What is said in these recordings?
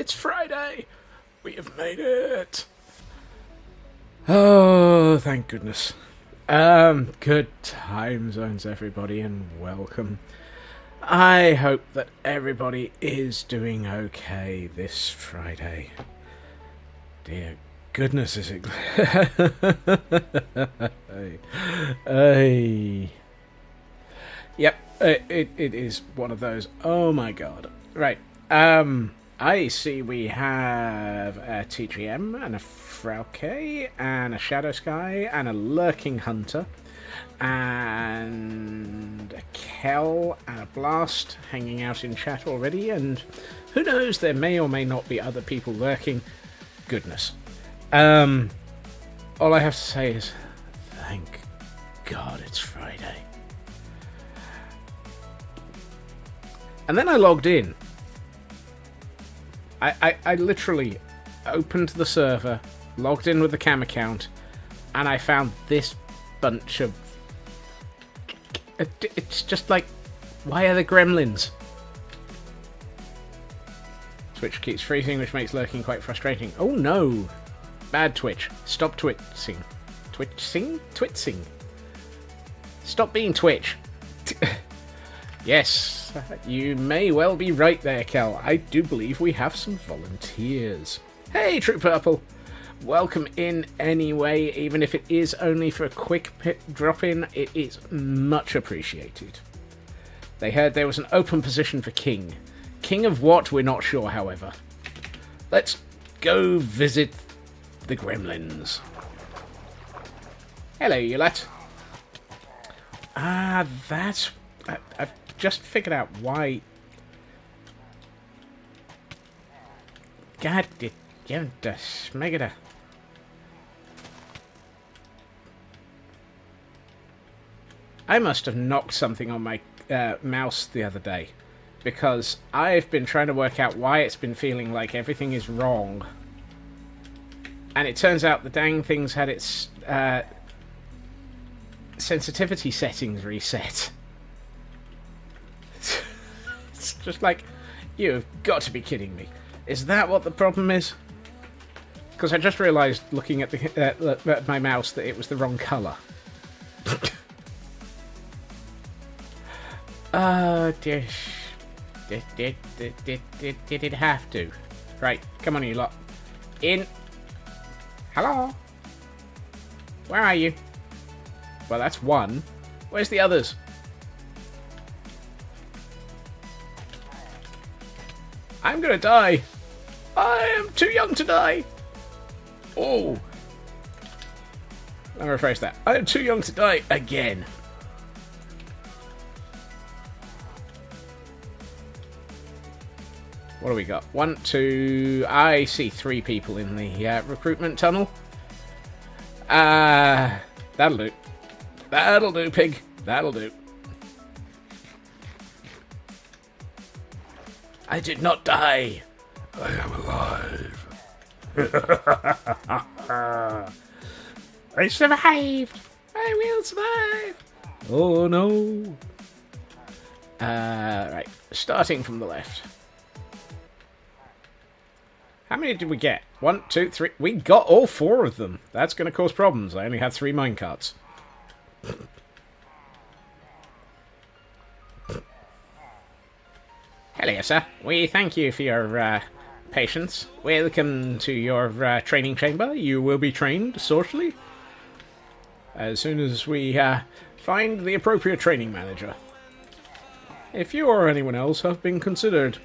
It's Friday! We have made it! Oh, thank goodness. Good time zones, everybody, and welcome. I hope that everybody is doing okay this Friday. Dear goodness, is it... Yep, it is one of those. Oh my god. Right. I see we have a TGM and a Friyaaaay and a Shadow Sky and a Lurking Hunter and a Kel and a Blast hanging out in chat already, and who knows, there may or may not be other people lurking. Goodness. All I have to say is thank God it's Friday. And then I logged in. I literally opened the server, logged in with the cam account, and I found this bunch of... It's just like, why are there gremlins? Twitch keeps freezing, which makes lurking quite frustrating. Oh no! Bad Twitch. Stop twitching. Twitching? Stop being Twitch. Yes, you may well be right there, Kel. I do believe we have some volunteers. Hey, True Purple. Welcome in anyway, even if it is only for a quick drop-in, it is much appreciated. They heard there was an open position for King. King of what, we're not sure, however. Let's go visit the gremlins. Hello, you lot. That's... I've just figured out why... God, it gave the smegada. I must have knocked something on my mouse the other day, because I've been trying to work out why it's been feeling like everything is wrong. And it turns out the dang thing's had its sensitivity settings reset. It's just like, you've got to be kidding me. Is that what the problem is? Because I just realised, looking at at my mouse, that it was the wrong colour. Did it have to? Right, come on you lot. In. Hello? Where are you? Well, that's one. Where's the others? I'm gonna die. I am too young to die. Oh. Let me rephrase that. I am too young to die again. What do we got? 1, 2... I see 3 people in the recruitment tunnel. That'll do. That'll do, pig. That'll do. I did not die. I am alive. I survived. I will survive. Oh no. Right. Starting from the left. How many did we get? 1, 2, 3. We got all 4 of them. That's going to cause problems. I only had 3 minecarts. Hello, sir. We thank you for your patience. Welcome to your training chamber. You will be trained socially as soon as we find the appropriate training manager. If you or anyone else have been considered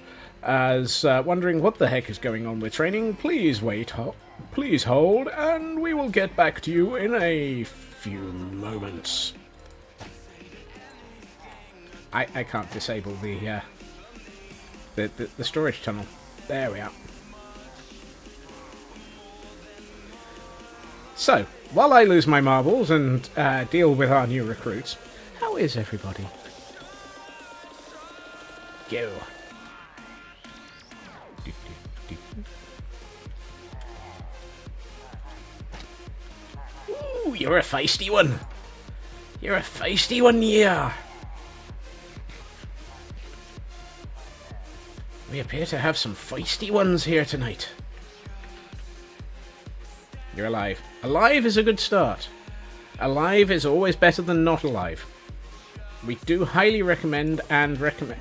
as wondering what the heck is going on with training, please wait. Please hold, and we will get back to you in a few moments. I can't disable the storage tunnel. There we are. So, while I lose my marbles and deal with our new recruits, how is everybody? Go. Ooh, you're a feisty one. You're a feisty one, yeah. We appear to have some feisty ones here tonight. You're alive. Alive is a good start. Alive is always better than not alive. We do highly recommend and prefer...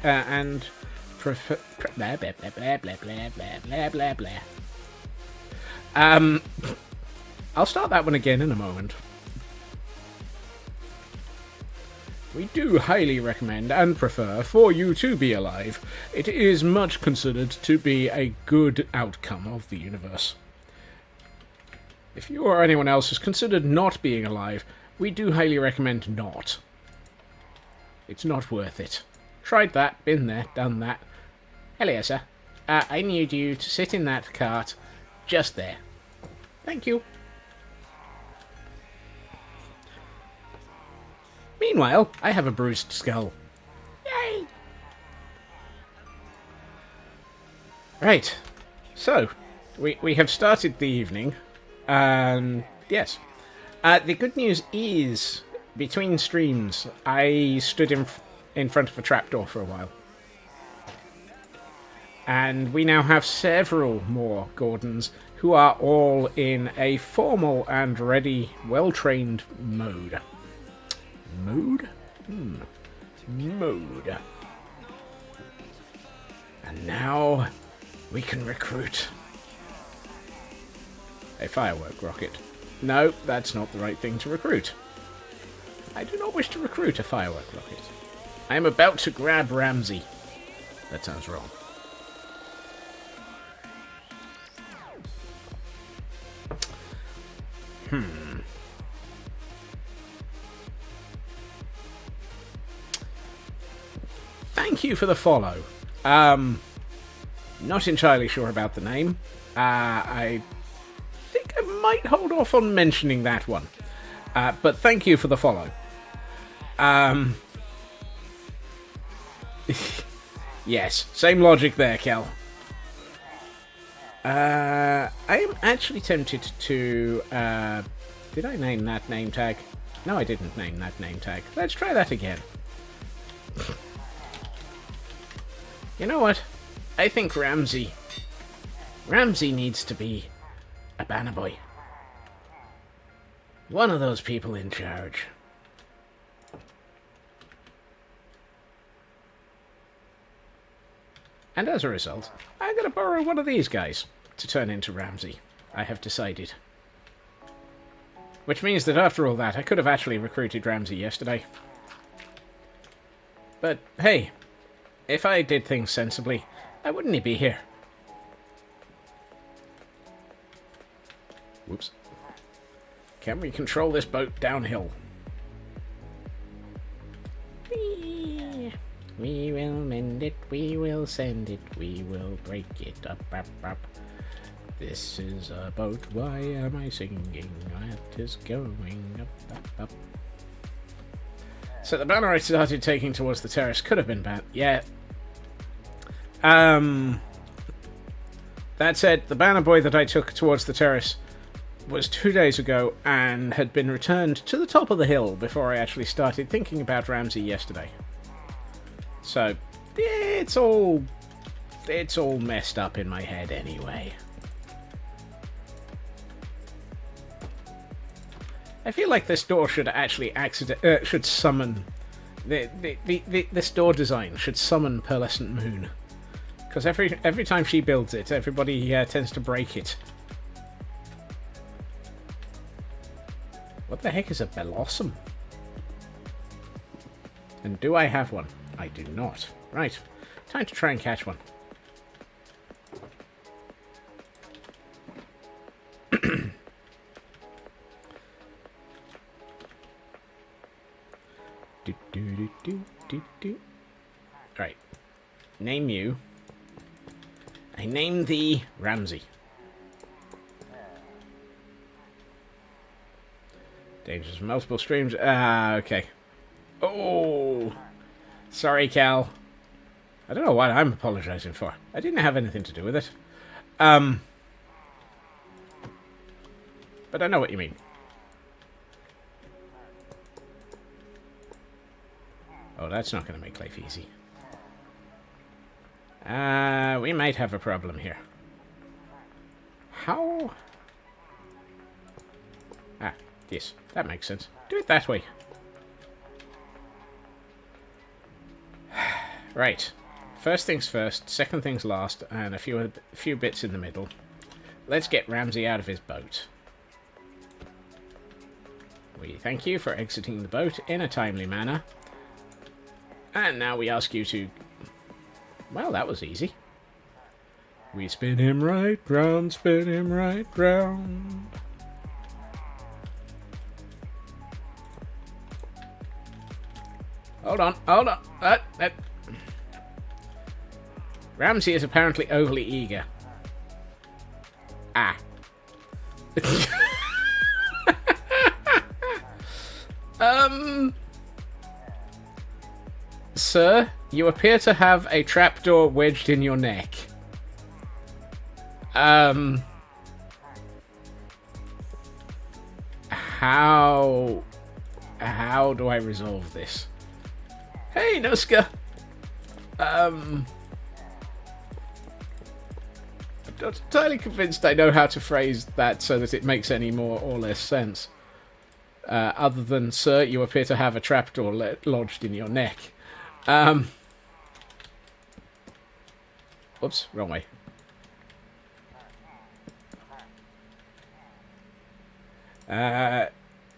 Blah, blah, blah, blah, blah, blah, blah, blah, blah. I'll start that one again in a moment. We do highly recommend and prefer for you to be alive. It is much considered to be a good outcome of the universe. If you or anyone else is considered not being alive, we do highly recommend not. It's not worth it. Tried that, been there, done that. Hello, sir. I need you to sit in that cart just there. Thank you. Meanwhile, I have a bruised skull. Yay! Right. So, we have started the evening. Yes. The good news is, between streams, I stood in front of a trapdoor for a while. And we now have several more Gordons who are all in a formal and ready, well-trained mode. Mode? Mode. And now we can recruit a firework rocket. No, that's not the right thing to recruit. I do not wish to recruit a firework rocket. I am about to grab Ramsey. That sounds wrong. Thank you for the follow. Not entirely sure about the name. I think I might hold off on mentioning that one. But thank you for the follow. Yes, same logic there, Kel. I am actually tempted to... did I name that name tag? No, I didn't name that name tag. Let's try that again. You know what? I think Ramsey needs to be a banner boy. One of those people in charge. And as a result, I'm going to borrow one of these guys to turn into Ramsey. I have decided. Which means that after all that, I could have actually recruited Ramsey yesterday. But hey, if I did things sensibly, why wouldn't he be here? Whoops. Can we control this boat downhill? We will mend it, we will send it, we will break it up, up, up. This is a boat, why am I singing? That is going up, up, up. So the banner I started taking towards the terrace could have been bad. Yeah. That said, the banner boy that I took towards the terrace was 2 days ago and had been returned to the top of the hill before I actually started thinking about Ramsey yesterday. So, it's all messed up in my head anyway. I feel like this door should actually should summon this door design should summon Pearlescent Moon, because every time she builds it, everybody tends to break it. What the heck is a Blossom? And do I have one? I do not. Right, time to try and catch one. Right. Name you. I name thee Ramsey. Dangers from multiple streams. Okay. Oh! Sorry, Cal. I don't know what I'm apologizing for. I didn't have anything to do with it. But I know what you mean. Oh, that's not going to make life easy. We might have a problem here. How? Ah, yes, that makes sense. Do it that way. Right. First things first, second things last, and a few bits in the middle. Let's get Ramsey out of his boat. We thank you for exiting the boat in a timely manner. And now we ask you to... Well, that was easy. We spin him right round, spin him right round. Hold on, hold on. Ramsey is apparently overly eager. Ah. Sir, you appear to have a trapdoor wedged in your neck. How do I resolve this? Hey, Nuska! I'm not entirely convinced I know how to phrase that so that it makes any more or less sense. Other than, sir, you appear to have a trapdoor lodged in your neck. Oops, wrong way.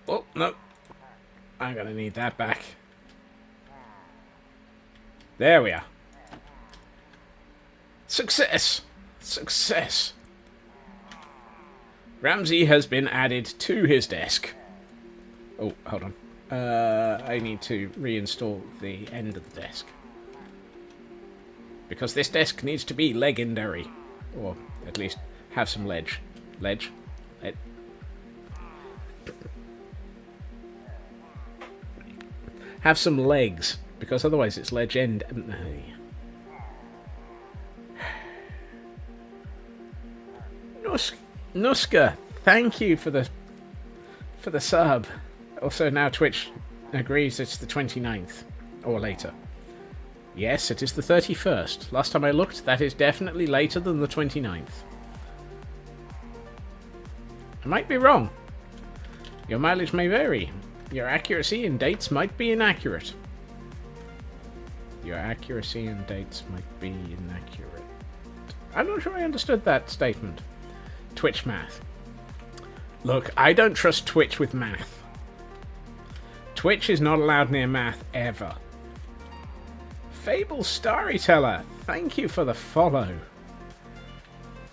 Oh, no. I'm gonna need that back. There we are. Success! Success! Ramsey has been added to his desk. Oh, hold on. I need to reinstall the end of the desk. Because this desk needs to be legendary. Or at least have some ledge. Ledge? Have some legs. Because otherwise it's legend. Nuska, thank you for the sub. Also, now Twitch agrees it's the 29th or later. Yes, it is the 31st. Last time I looked, that is definitely later than the 29th. I might be wrong. Your mileage may vary. Your accuracy in dates might be inaccurate. Your accuracy in dates might be inaccurate. I'm not sure I understood that statement. Twitch math. Look, I don't trust Twitch with math. Twitch is not allowed near math ever. Fable Storyteller, thank you for the follow.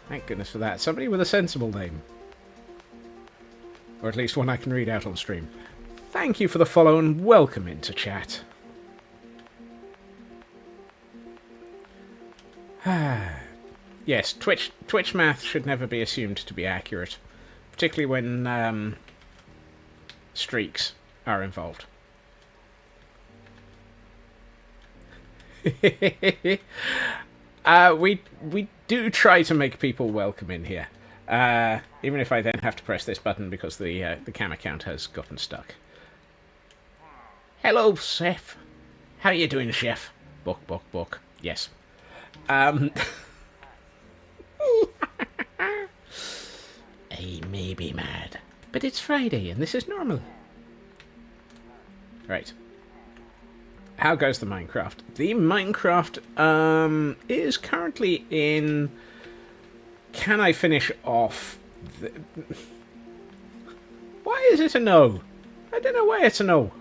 Thank goodness for that. Somebody with a sensible name. Or at least one I can read out on stream. Thank you for the follow and welcome into chat. Yes, Twitch math should never be assumed to be accurate. Particularly when streaks are involved. We do try to make people welcome in here. Even if I then have to press this button because the cam account has gotten stuck. Hello, Chef. How you doing, Chef? Book. Yes. I may be mad, but it's Friday and this is normal. Right. How goes the Minecraft? The Minecraft is currently in... Can I finish off... Why is it a no? I don't know why it's a no.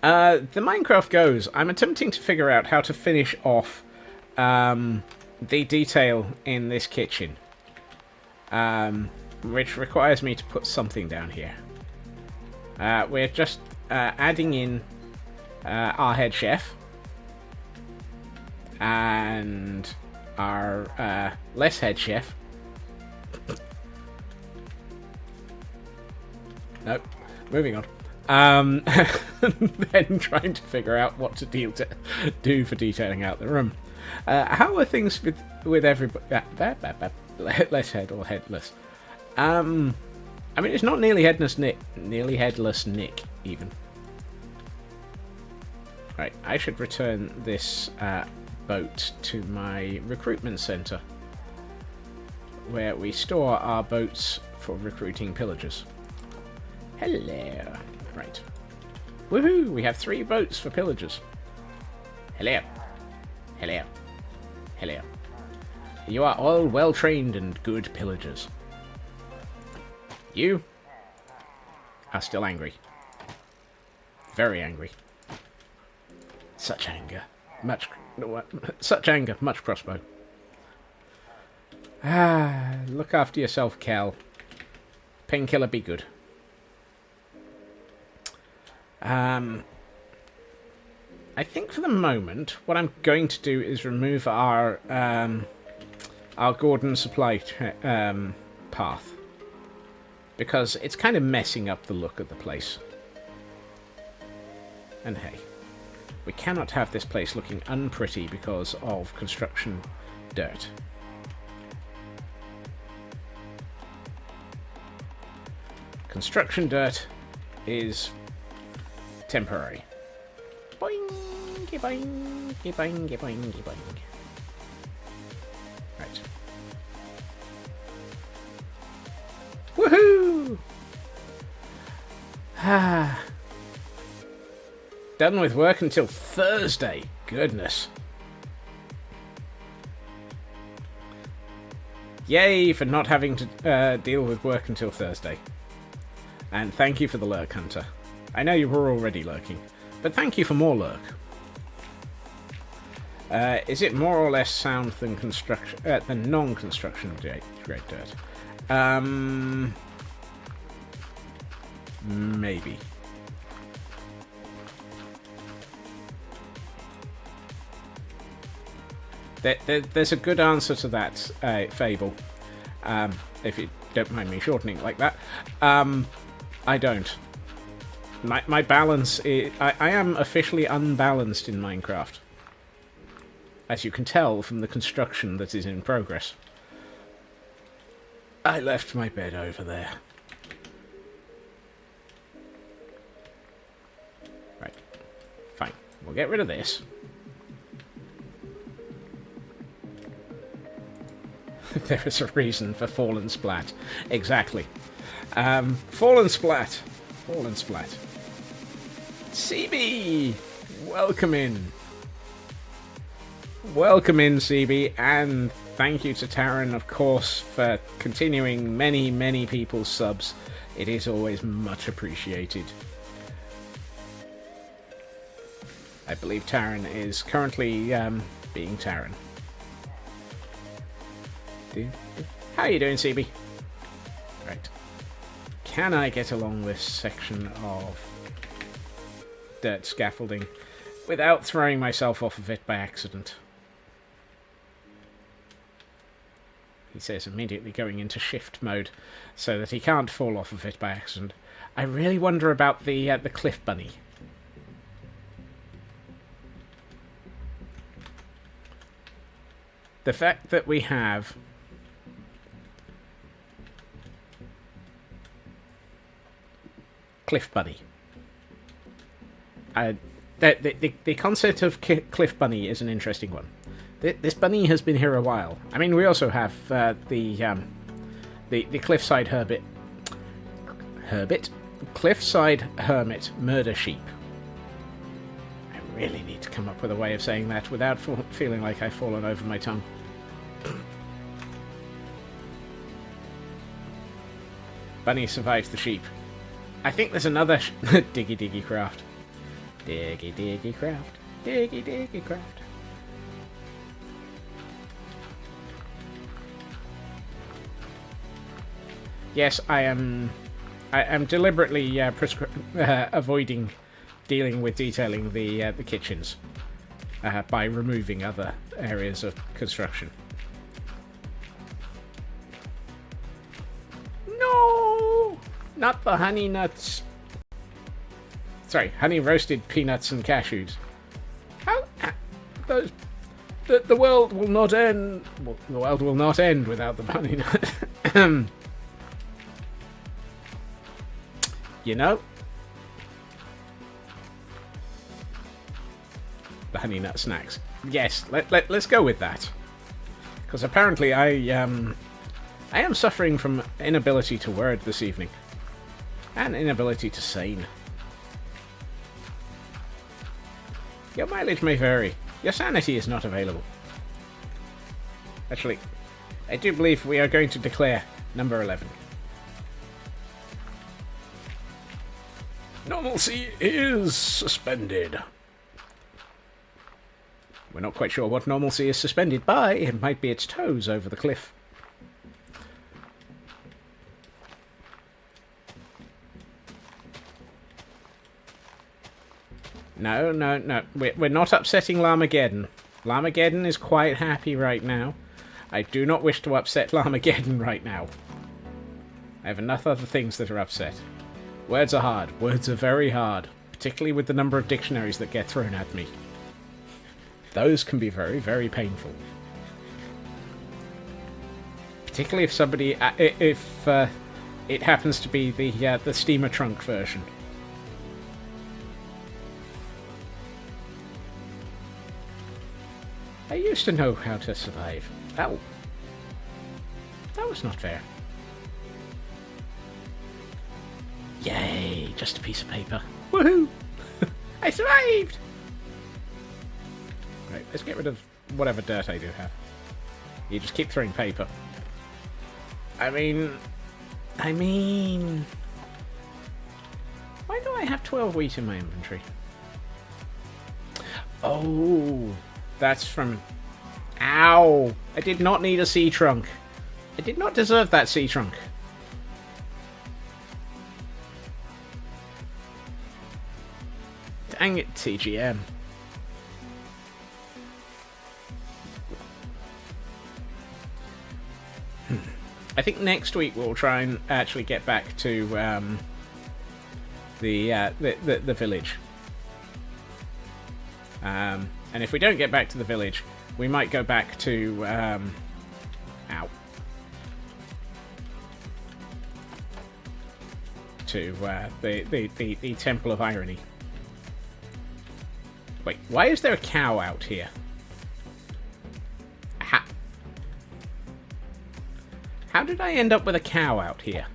The Minecraft goes. I'm attempting to figure out how to finish off the detail in this kitchen. Which requires me to put something down here. We're just adding in our head chef and our less head chef. Nope. Moving on. Then trying to figure out what to do for detailing out the room. How are things with everybody? Less head or headless? I mean, it's not nearly headless Nick even. Right, I should return this boat to my recruitment center, where we store our boats for recruiting pillagers. Hello. Right. Woohoo! We have 3 boats for pillagers. Hello. Hello. Hello. You are all well trained and good pillagers. You are still angry. Very angry. Such anger. Such anger. Much crossbow. Look after yourself, Cal. Painkiller be good. I think for the moment, what I'm going to do is remove our Gordon supply path, because it's kind of messing up the look of the place. And hey, we cannot have this place looking unpretty because of construction dirt. Construction dirt is temporary. Boing, boing, boing, boing, boing. Right. Woohoo! Done with work until Thursday. Goodness. Yay for not having to deal with work until Thursday. And thank you for the lurk, Hunter. I know you were already lurking, but thank you for more lurk. Is it more or less sound than construction, than non-construction grade dirt? Maybe. There's a good answer to that fable, if you don't mind me shortening it like that. I don't. My balance is... I am officially unbalanced in Minecraft, as you can tell from the construction that is in progress. I left my bed over there. Right. Fine. We'll get rid of this. There is a reason for Fallen Splat. Exactly. Fallen Splat. Fallen Splat. CB! Welcome in. Welcome in, CB, and thank you to Taryn, of course, for continuing many people's subs. It is always much appreciated. I believe Taryn is currently being Taryn. How are you doing, CB? Right. Can I get along this section of dirt scaffolding without throwing myself off of it by accident? He says, immediately going into shift mode so that he can't fall off of it by accident. I really wonder about the cliff bunny. The fact that we have cliff bunny. The concept of cliff bunny is an interesting one. This bunny has been here a while. I mean, we also have the cliffside cliffside hermit murder sheep. I really need to come up with a way of saying that without feeling like I've fallen over my tongue. Bunny survives the sheep. I think there's another diggy craft. Diggy craft. Diggy craft. Yes, I am deliberately avoiding dealing with detailing the kitchens by removing other areas of construction. No, not the honey nuts. Sorry, honey roasted peanuts and cashews. How those? The world will not end. Well, the world will not end without the honey nut. You know, the honey nut snacks. Yes, let's go with that. Because apparently I am suffering from inability to word this evening. And inability to sane. Your mileage may vary. Your sanity is not available. Actually, I do believe we are going to declare number 11. Normalcy is suspended. We're not quite sure what normalcy is suspended by. It might be its toes over the cliff. No. We're not upsetting Llamageddon. Llamageddon is quite happy right now. I do not wish to upset Llamageddon right now. I have enough other things that are upset. Words are hard. Words are very hard. Particularly with the number of dictionaries that get thrown at me. Those can be very, very painful. Particularly if somebody... if it happens to be the steamer trunk version. I used to know how to survive. Ow. That was not fair. Yay, just a piece of paper. Woohoo! I survived! Right, let's get rid of whatever dirt I do have. You just keep throwing paper. I mean... Why do I have 12 wheat in my inventory? Oh... That's from... Ow! I did not need a sea trunk. I did not deserve that sea trunk. Dang it, TGM. I think next week we'll try and actually get back to the village. And if we don't get back to the village, we might go back to... ow. To the Temple of Irony. Wait, why is there a cow out here? How did I end up with a cow out here?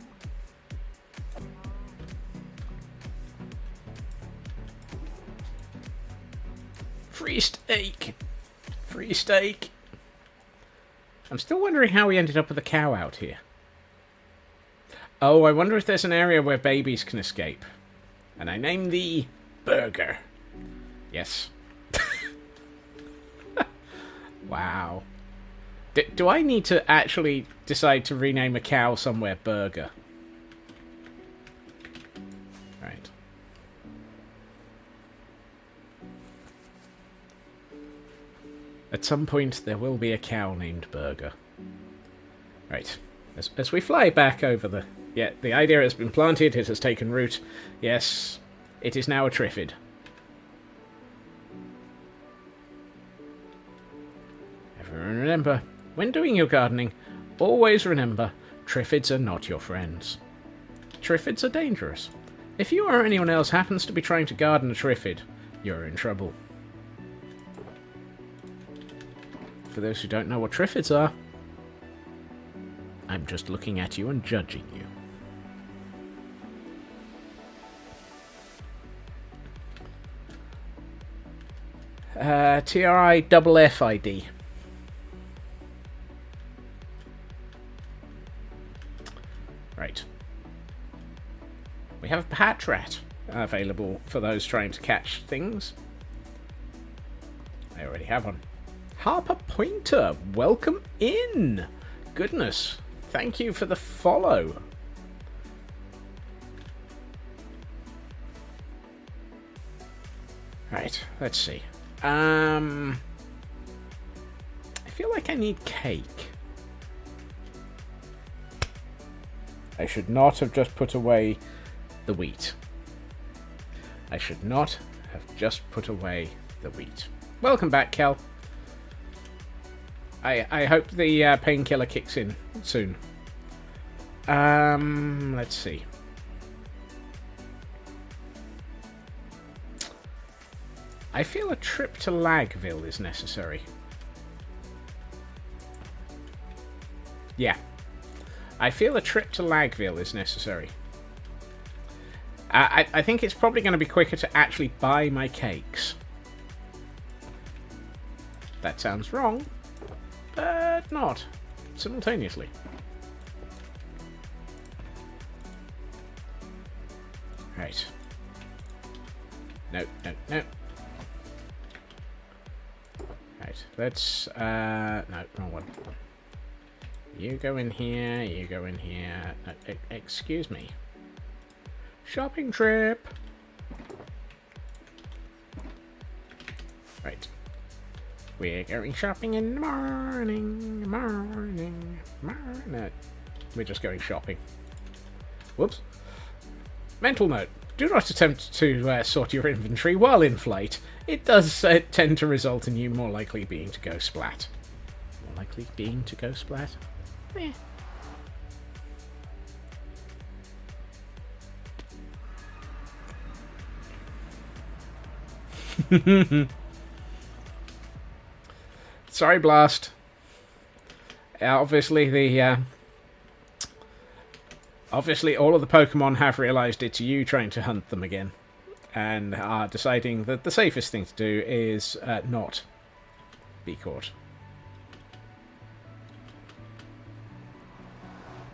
Free steak! Free steak! I'm still wondering how we ended up with a cow out here. Oh, I wonder if there's an area where babies can escape. And I name thee Burger. Yes. Wow. Do I need to actually decide to rename a cow somewhere Burger? Right. At some point, there will be a cow named Burger. Right. As we fly back over the... Yeah, the idea has been planted, it has taken root. Yes, it is now a Triffid. Everyone remember, when doing your gardening, always remember, Triffids are not your friends. Triffids are dangerous. If you or anyone else happens to be trying to garden a Triffid, you're in trouble. For those who don't know what Triffids are, I'm just looking at you and judging you. TRI-FFID. Right. We have a hat rat available for those trying to catch things. I already have one. Harper Pointer, welcome in. Goodness, thank you for the follow. Right, let's see. I feel like I need cake. I should not have just put away the wheat. I should not have just put away the wheat. Welcome back, Kel. I hope the painkiller kicks in soon. Let's see. I feel a trip to Lagville is necessary. Yeah. I feel a trip to Lagville is necessary. I think it's probably going to be quicker to actually buy my cakes. That sounds wrong, but not simultaneously. Right. No, no, no. Right, let's, no, wrong one. You go in here, you go in here. Excuse me. Shopping trip! Right. We're going shopping in the morning, morning. No, we're just going shopping. Whoops. Mental note. Do not attempt to sort your inventory while in flight. It does tend to result in you more likely being to go splat. More likely being to go splat? Eh. Sorry, Blast. Obviously, obviously, all of the Pokemon have realised it's you trying to hunt them again, and are deciding that the safest thing to do is not be caught.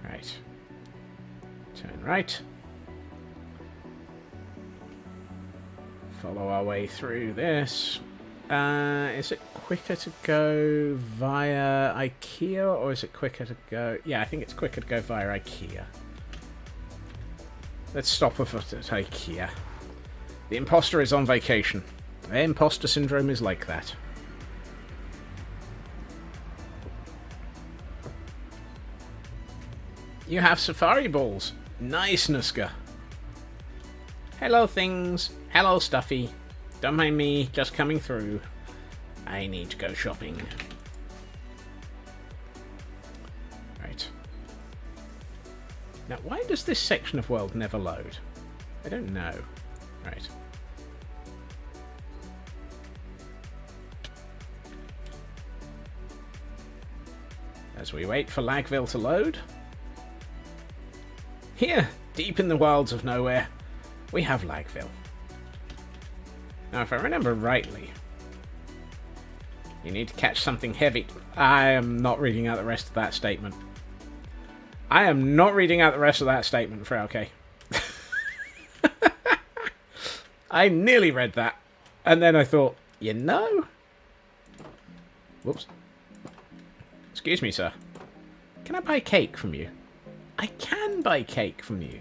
Right. Turn right. Follow our way through this. Is it quicker to go via IKEA, or is it quicker to go... Yeah, I think it's quicker to go via IKEA. Let's stop off at IKEA. The imposter is on vacation. Imposter syndrome is like that. You have safari balls. Nice, Nuska. Hello, things. Hello, Stuffy. Don't mind me, just coming through. I need to go shopping. Right. Now, why does this section of world never load? I don't know. Right. As we wait for Lagville to load. Here, deep in the wilds of nowhere, we have Lagville. Now, if I remember rightly, you need to catch something heavy. I am not reading out the rest of that statement. I am not reading out the rest of that statement, Friyaaaay. I nearly read that, and then I thought, you know? Whoops. Excuse me, sir. Can I buy cake from you? I can buy cake from you.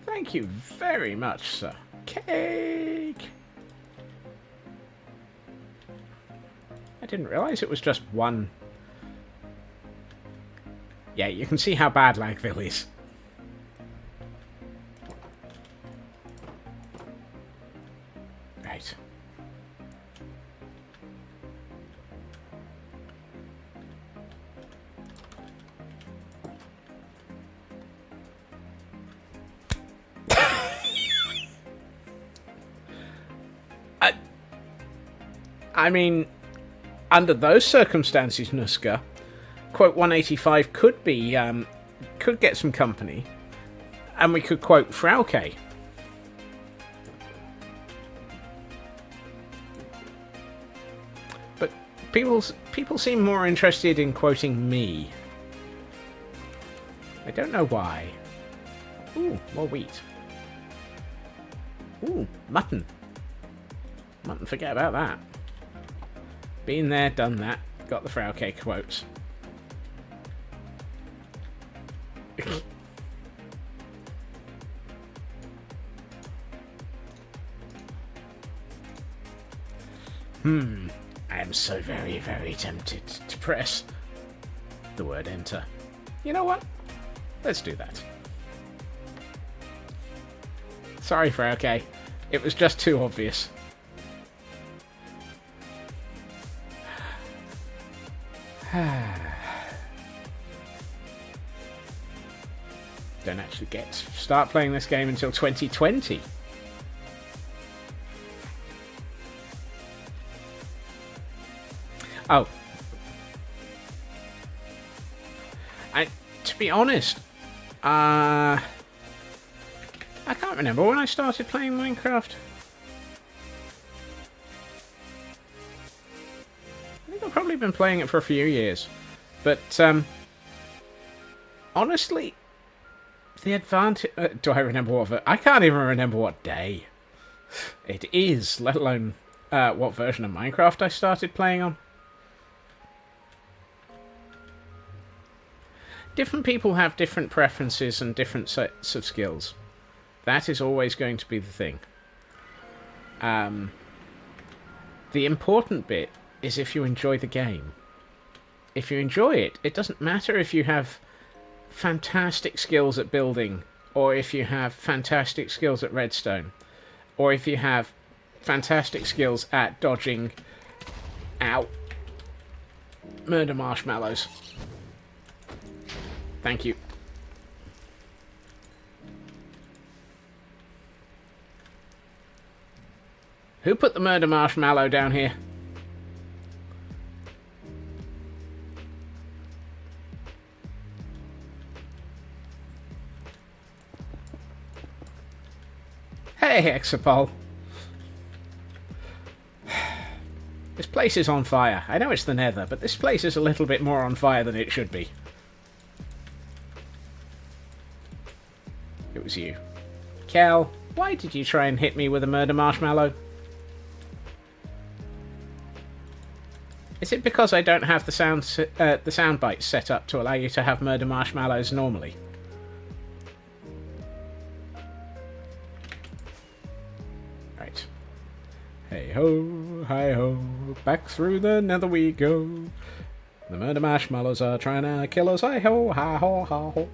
Thank you very much, sir. Cake! I didn't realise it was just one. Yeah, you can see how bad Lagville is. Right. I mean, under those circumstances, Nuska, quote 185 could be, could get some company, and we could quote Friyaaaay. But people seem more interested in quoting me. I don't know why. Ooh, more wheat. Ooh, mutton. Mutton, forget about that. Been there, done that. Got the Friyaaaay quotes. I am so very, very tempted to press the word enter. You know what? Let's do that. Sorry, Friyaaaay. It was just too obvious. Don't actually get to start playing this game until 2020. Oh. To be honest, I can't remember when I started playing Minecraft. I think I've probably been playing it for a few years. But, honestly, the advantage... do I remember what... I can't even remember what day it is, let alone what version of Minecraft I started playing on. Different people have different preferences and different sets of skills. That is always going to be the thing. The important bit is if you enjoy the game. If you enjoy it, it doesn't matter if you have fantastic skills at building, or if you have fantastic skills at redstone, or if you have fantastic skills at dodging out murder marshmallows. Thank you. Who put the murder marshmallow down here? Hey, Hexapole. This place is on fire. I know it's the Nether, but this place is a little bit more on fire than it should be. It was you. Cal, why did you try and hit me with a murder marshmallow? Is it because I don't have the sound bites set up to allow you to have murder marshmallows normally? Right. Hey ho, hi ho, back through the Nether we go. The murder marshmallows are trying to kill us. Hi ho, hi ho, ha ho.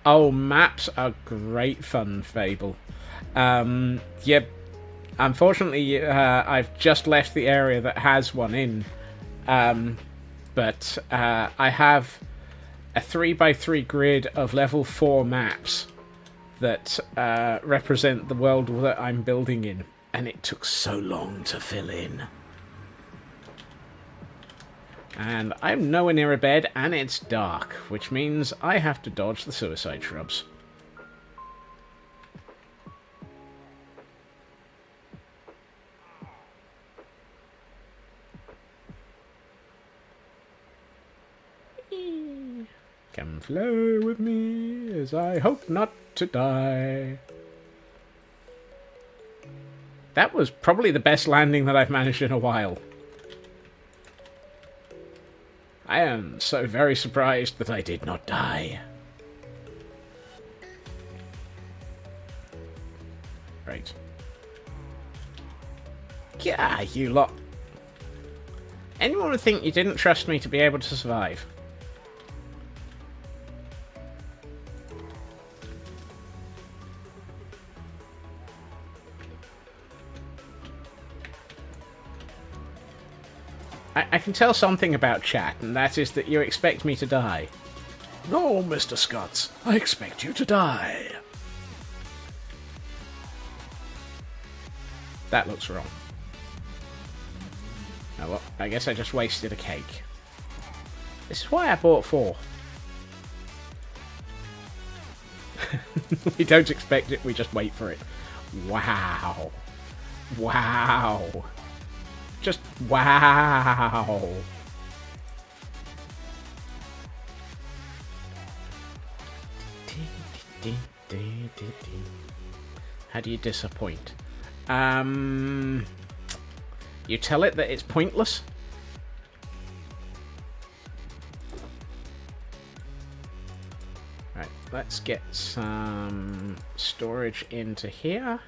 Oh, maps are great fun, Fable. Yep. Unfortunately, I've just left the area that has one in. But I have a 3x3 grid of level 4 maps that represent the world that I'm building in. And it took so long to fill in. And I'm nowhere near a bed, and it's dark, which means I have to dodge the suicide shrubs. Come flow with me as I hope not to die. That was probably the best landing that I've managed in a while. I am so very surprised that I did not die. Right. Yeah, you lot. Anyone would think you didn't trust me to be able to survive. I can tell something about chat, and that is that you expect me to die. No, Mr. Scotts, I expect you to die. That looks wrong. Oh well, I guess I just wasted a cake. This is why I bought 4. We don't expect it, we just wait for it. Wow. Wow. Just wow. How do you disappoint? You tell it that it's pointless? Right, let's get some storage into here.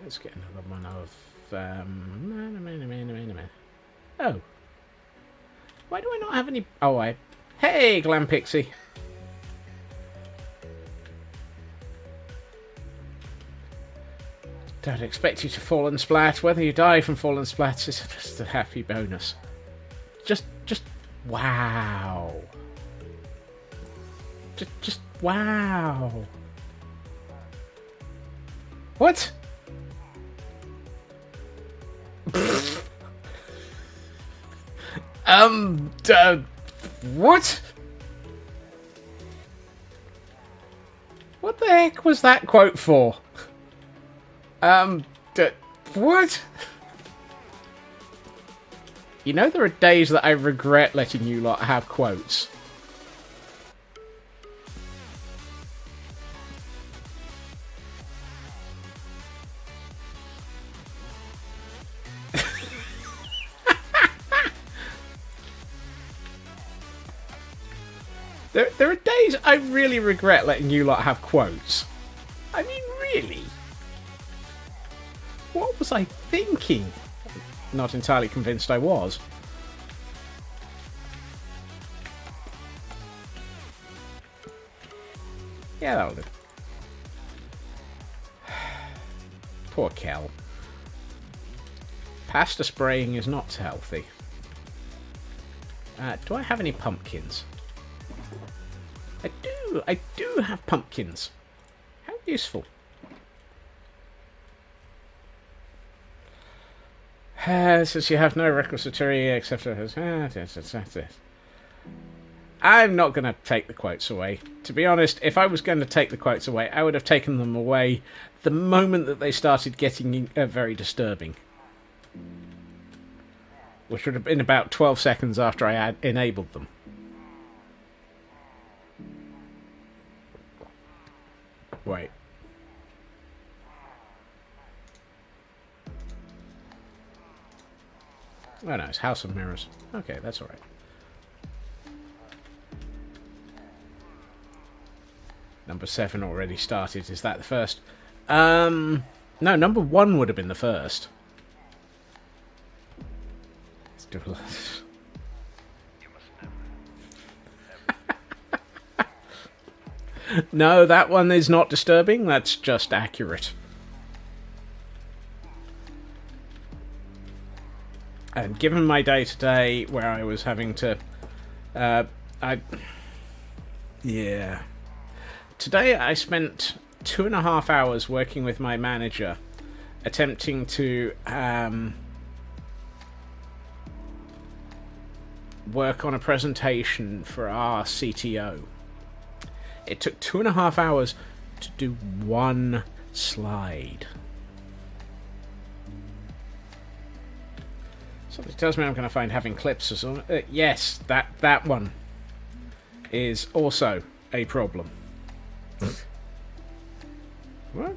Let's get another one of... Oh. Why do I not have any... Oh, Hey, Glam Pixie! Don't expect you to fall and splat. Whether you die from fall and splats is just a happy bonus. Just... Wow. Just wow. What? What? What the heck was that quote for? What? You know there are days that I regret letting you lot have quotes. There are days I really regret letting you lot have quotes. I mean, really? What was I thinking? Not entirely convinced I was. Yeah, that'll do. Poor Kel. Pasta spraying is not healthy. Do I have any pumpkins? I do have pumpkins. How useful. Since you have no requisitory except for his... I'm not going to take the quotes away. To be honest, if I was going to take the quotes away, I would have taken them away the moment that they started getting very disturbing. Which would have been about 12 seconds after I had enabled them. Wait. Oh no, it's House of Mirrors. Okay, that's alright. Number 7 already started. Is that the first? No, number 1 would have been the first. Let's do this. No, that one is not disturbing. That's just accurate. And given my day today, where I was having to, yeah. Today I spent 2.5 hours working with my manager, attempting to work on a presentation for our CTO. It took 2.5 hours to do one slide. Something tells me I'm going to find having clips or something. Yes, that one is also a problem. What?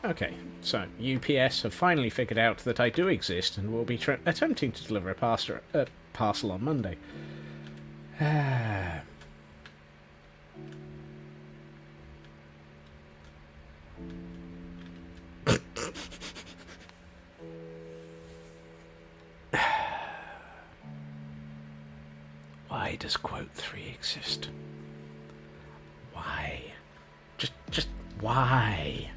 Okay, so UPS have finally figured out that I do exist and will be attempting to deliver a parcel on Monday. Why does quote 3 exist? Why? Just why?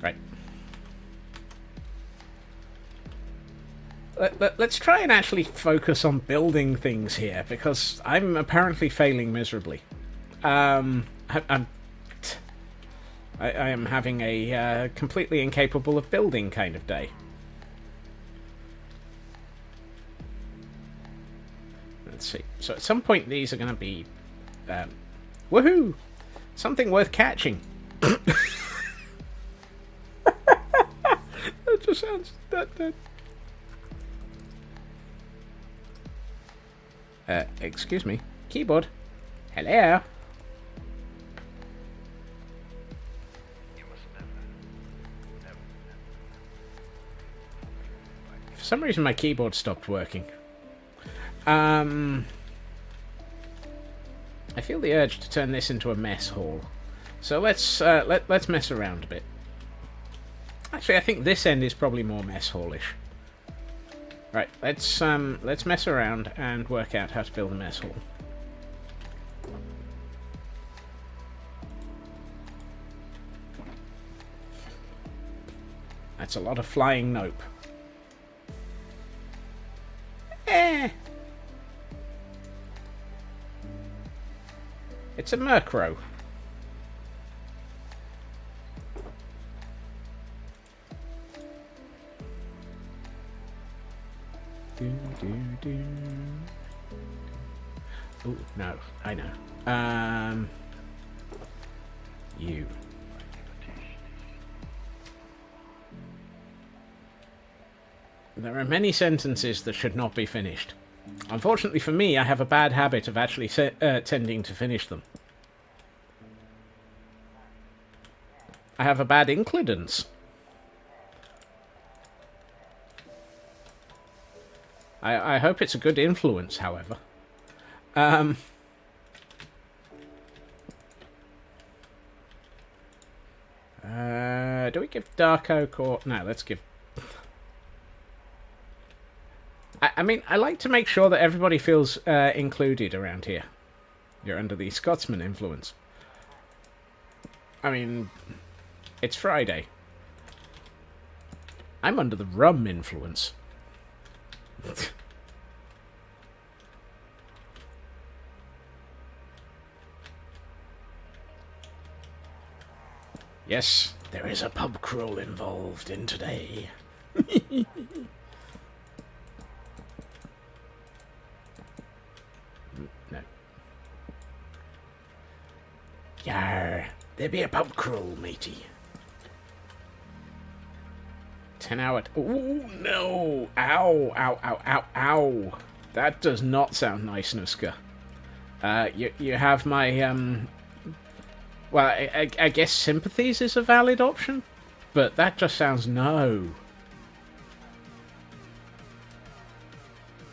Right. Let's try and actually focus on building things here, because I'm apparently failing miserably. I am having a completely incapable of building kind of day. Let's see. So at some point these are going to be... woohoo! Something worth catching. That just sounds... excuse me. Keyboard. Hello? For some reason my keyboard stopped working. I feel the urge to turn this into a mess hall. So let's mess around a bit. Actually, I think this end is probably more mess hallish. Right, let's mess around and work out how to build a mess hall. That's a lot of flying nope. It's a Murkrow. Oh, no. I know. You. There are many sentences that should not be finished. Unfortunately for me, I have a bad habit of actually tending to finish them. I have a bad includence. I hope it's a good influence, however. Do we give Dark Oak or... No, let's give... I mean, I like to make sure that everybody feels included around here. You're under the Scotsman influence. I mean, it's Friday. I'm under the rum influence. Yes, there is a pub crawl involved in today. No. Yar, there be a pub crawl, matey. 10 hour... Ooh, no! Ow, ow, ow, ow, ow! That does not sound nice, Nuska. You have my, Well, I guess sympathies is a valid option, but that just sounds no.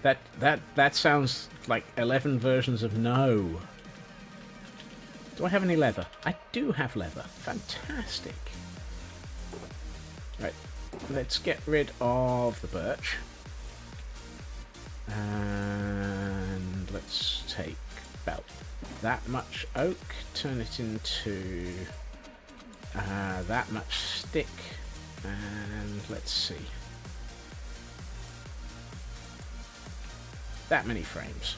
That sounds like 11 versions of no. Do I have any leather? I do have leather. Fantastic. Right, let's get rid of the birch. And let's take about that much oak, turn it into that much stick, and let's see. That many frames.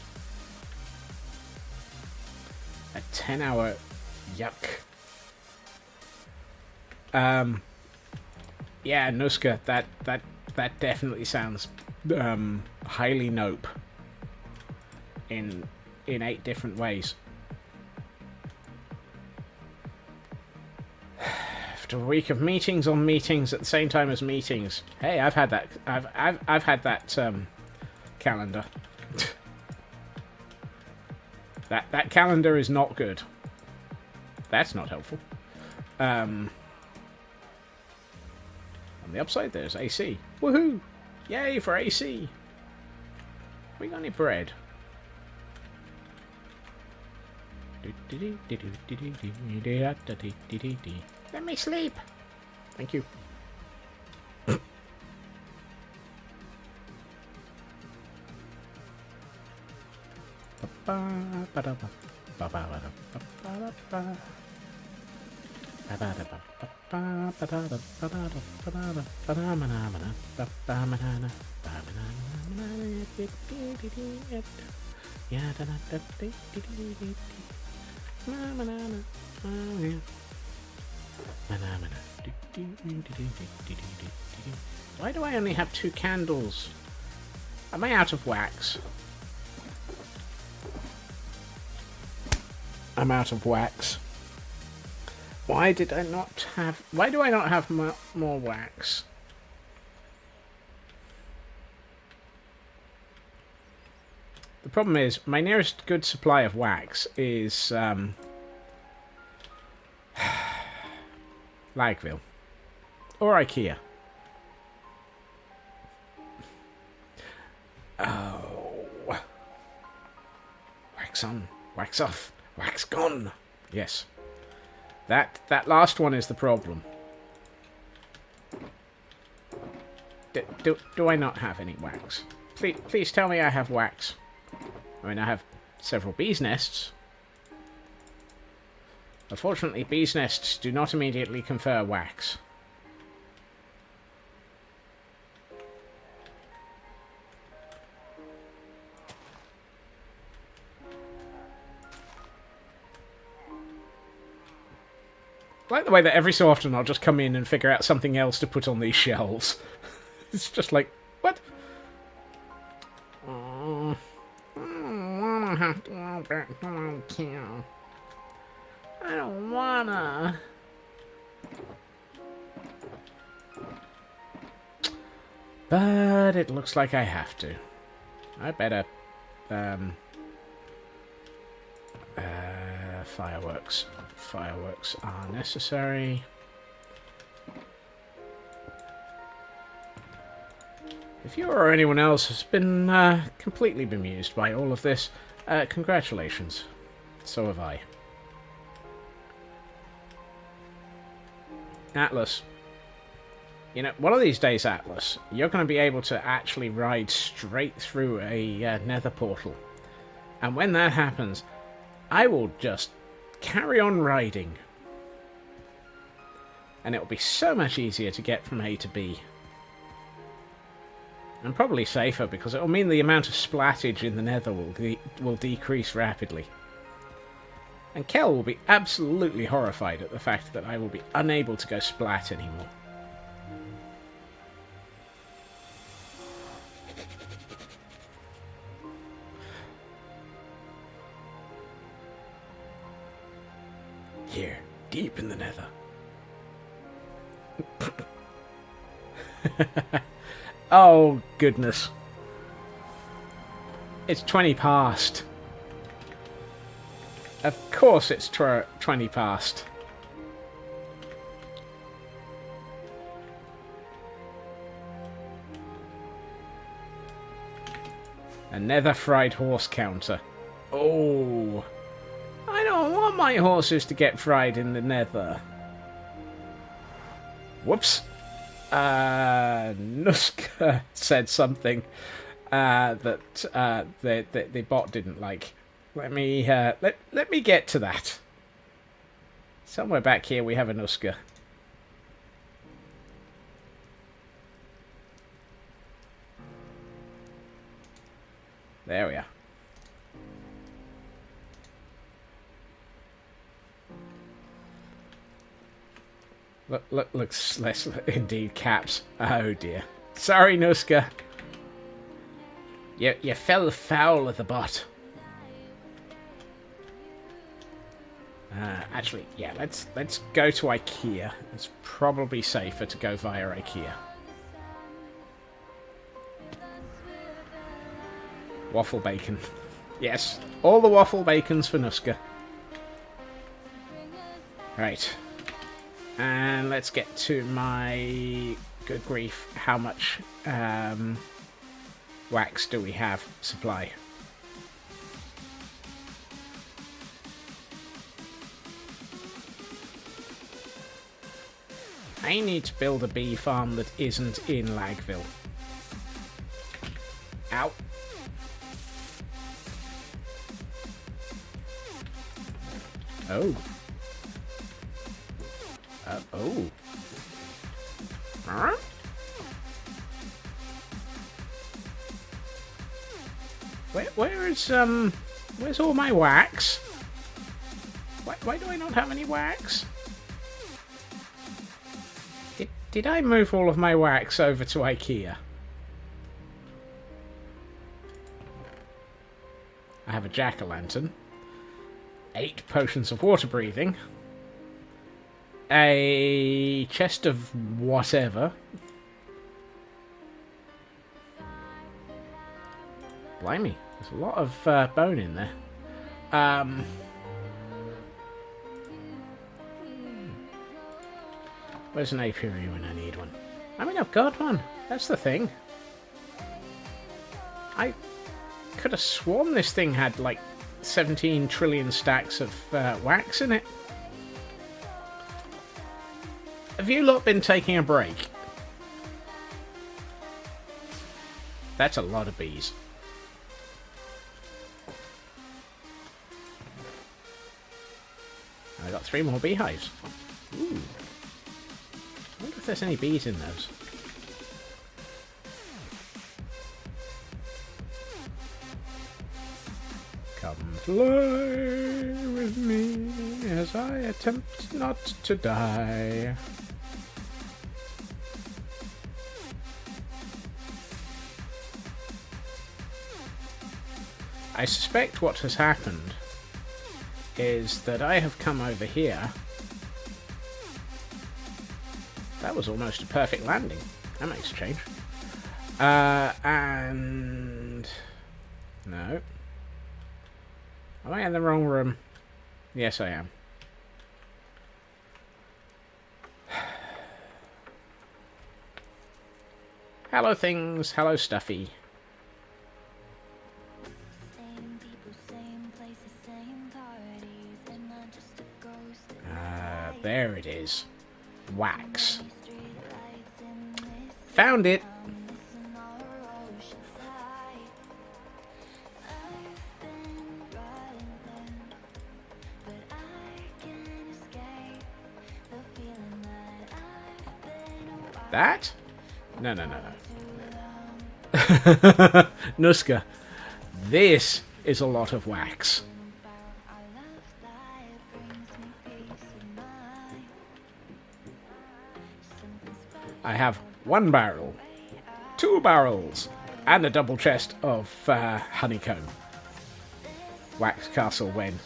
A 10-hour... Yuck. Yeah, Nuska, that definitely sounds highly nope in 8 different ways. After a week of meetings on meetings at the same time as meetings. Hey, I've had that. I've had that calendar. that calendar is not good. That's not helpful. On the upside, there's AC. Woohoo! Yay for AC! We got any bread? Let me sleep. Thank you. Why do I only have 2 candles? Am I out of wax? I'm out of wax. Why do I not have more wax? The problem is, my nearest good supply of wax is Lagville or IKEA. Oh, wax on, wax off, wax gone. Yes, that last one is the problem. Do I not have any wax? Please tell me I have wax. I mean, I have several bees' nests. Unfortunately, bees' nests do not immediately confer wax. like the way that every so often I'll just come in and figure out something else to put on these shelves. It's just like, what? I don't wanna have to go back to my kill. I don't wanna. But it looks like I have to. I better, fireworks. Fireworks are necessary. If you or anyone else has been completely bemused by all of this, congratulations. So have I. Atlas. You know, one of these days, Atlas, you're going to be able to actually ride straight through a nether portal. And when that happens, I will just carry on riding. And it will be so much easier to get from A to B. And probably safer, because it will mean the amount of splattage in the nether will decrease rapidly. And Kel will be absolutely horrified at the fact that I will be unable to go splat anymore. Here, deep in the nether. Oh, goodness. It's 20 past. Of course it's 20 past. A nether fried horse counter. Oh. I don't want my horses to get fried in the nether. Whoops. Nuska said something that the bot didn't like. Let me get to that. Somewhere back here we have a Nuska. There we are. Looks less indeed caps. Oh dear. Sorry, Nuska. You fell foul of the bot. Actually, yeah. Let's go to IKEA. It's probably safer to go via IKEA. Waffle bacon. Yes, all the waffle bacons for Nuska. Right. And let's get to my... Good grief, how much wax do we have supply? I need to build a bee farm that isn't in Lagville. Ow. Oh. Oh. Huh? Where's all my wax? Why do I not have any wax? Did I move all of my wax over to IKEA? I have a jack-o'-lantern. 8 potions of water breathing. A chest of whatever. Blimey, there's a lot of bone in there. Where's an apiary when I need one? I mean, I've got one. That's the thing. I could have sworn this thing had like 17 trillion stacks of wax in it. Have you lot been taking a break? That's a lot of bees. I got 3 more beehives. Ooh. I wonder if there's any bees in those. Come Fly with me as I attempt not to die. I suspect what has happened is that I have come over here. That was almost a perfect landing. That makes a change. And... no. Am I in the wrong room? Yes, I am. Hello things, hello stuffy. There it is. Wax. Found it. That? No. Nuska. This is a lot of wax. I have 1 barrel, 2 barrels, and a double chest of honeycomb. Wax Castle when.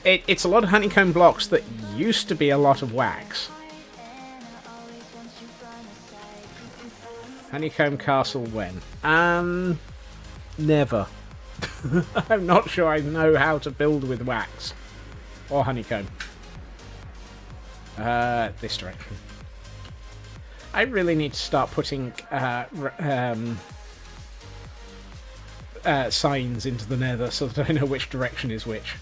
It's a lot of honeycomb blocks that used to be a lot of wax. Honeycomb Castle when? Never. I'm not sure I know how to build with wax. Or honeycomb. This direction. I really need to start putting signs into the nether so that I know which direction is which.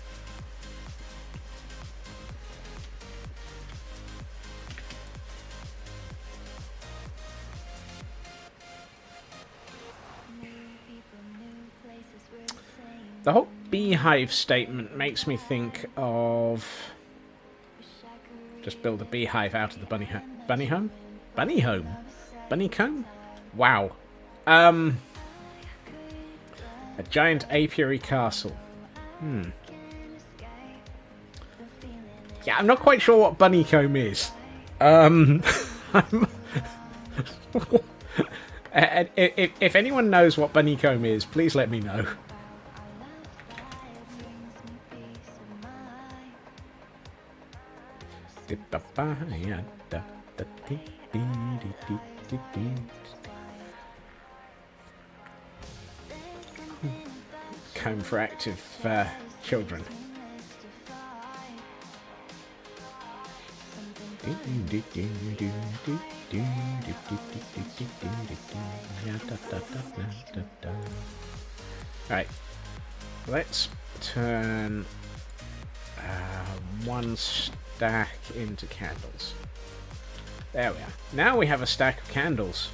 The whole beehive statement makes me think of... just build a beehive out of the bunny home. Bunny home? Bunny home? Bunny comb? Wow. A giant apiary castle. Yeah, I'm not quite sure what bunny comb is. If anyone knows what bunny comb is, please let me know. Comb for active children. Right, let's turn 1 stack into candles. There we are. Now we have a stack of candles.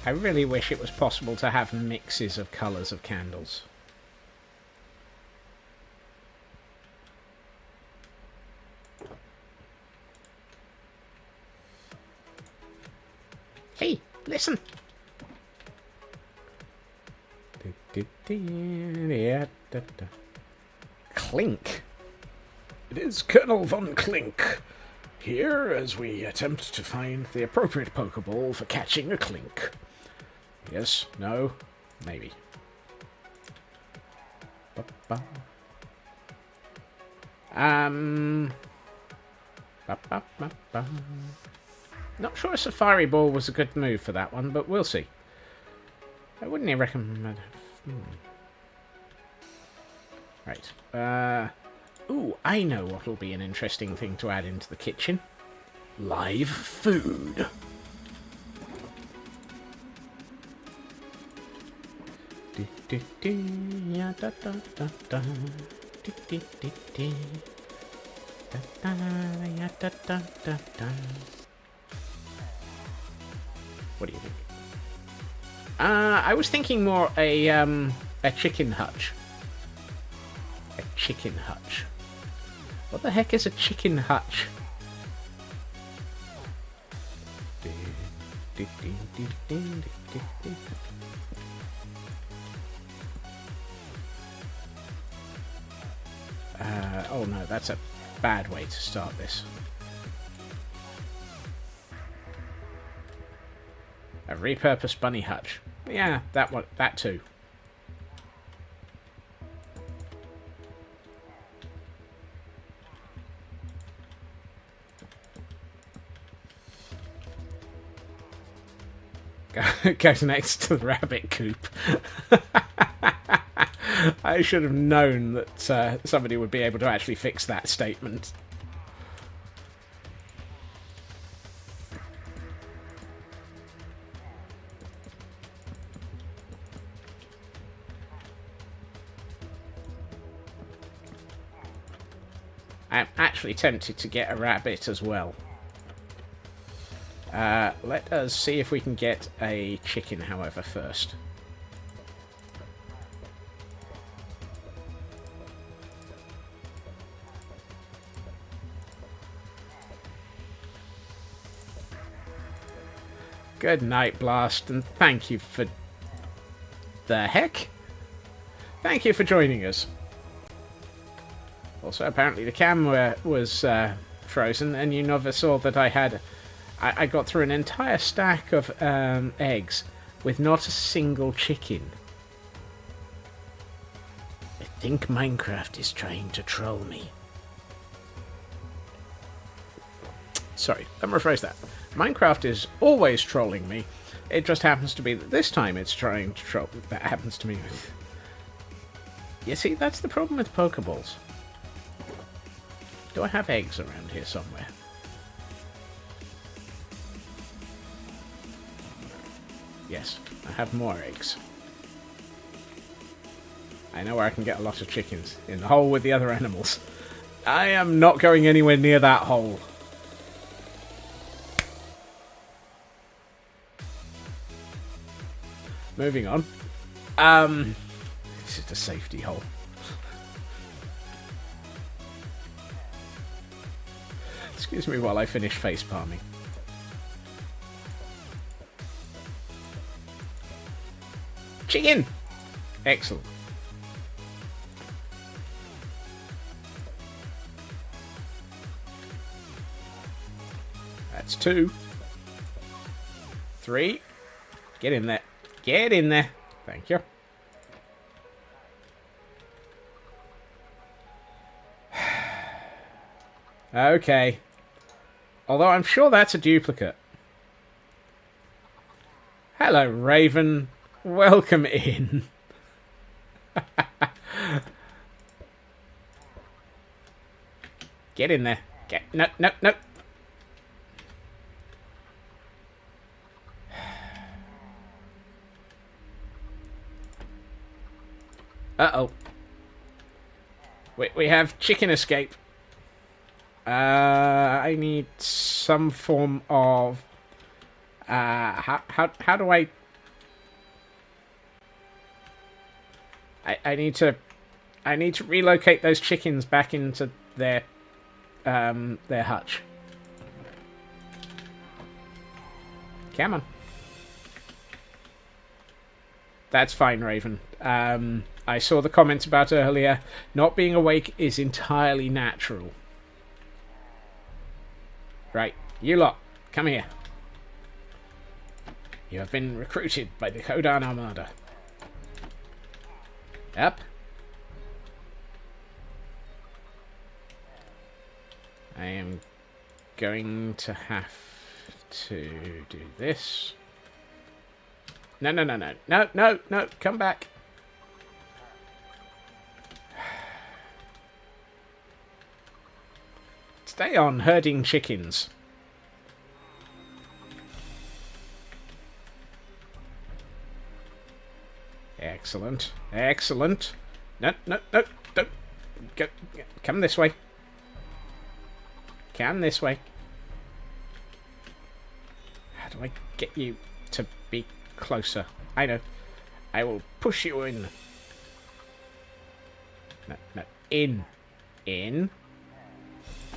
I really wish it was possible to have mixes of colours of candles. Hey, listen! Clink. It is Colonel Von Clink, here as we attempt to find the appropriate Pokeball for catching a Clink. Yes, no, maybe. Not sure a Safari Ball was a good move for that one, but we'll see. I wouldn't recommend... Right. Ooh, I know what'll be an interesting thing to add into the kitchen. Live food. What do you think? I was thinking more a chicken hutch. A chicken hutch. What the heck is a chicken hutch? Oh no, that's a bad way to start this. A repurposed bunny hutch. Yeah, that one, that too. Goes next to the rabbit coop. I should have known that somebody would be able to actually fix that statement. I'm actually tempted to get a rabbit as well. Let us see if we can get a chicken, however, first. Good night, Blast, and thank you for... The heck? Thank you for joining us. Also, apparently the camera was frozen, and you never saw that I had... I got through an entire stack of eggs with not a single chicken. I think Minecraft is trying to troll me. Sorry, let me rephrase that. Minecraft is always trolling me. It just happens to be that this time it's trying to troll... That happens to me. You see, that's the problem with Pokeballs. Do I have eggs around here somewhere? Yes, I have more eggs. I know where I can get a lot of chickens. In the hole with the other animals. I am not going anywhere near that hole. Moving on. This is the safety hole. Excuse me while I finish face palming. Chicken! Excellent. That's 2. 3. Get in there. Get in there. Thank you. Okay. Although I'm sure that's a duplicate. Hello, Raven. Welcome in. Get in there. Get... No, no, no. Uh-oh. We have chicken escape. I need some form of... How do I... I need to relocate those chickens back into their hutch. Come on. That's fine, Raven. I saw the comments about earlier. Not being awake is entirely natural. Right, you lot, come here. You have been recruited by the Kodan Armada. Up. I am going to have to do this. No, no, no, no. No, no, no. Come back. Stay on herding chickens. Excellent. Excellent. No, no, no. Don't. Go. Come this way. Come this way. How do I get you to be closer? I know. I will push you in. No, no. In. In.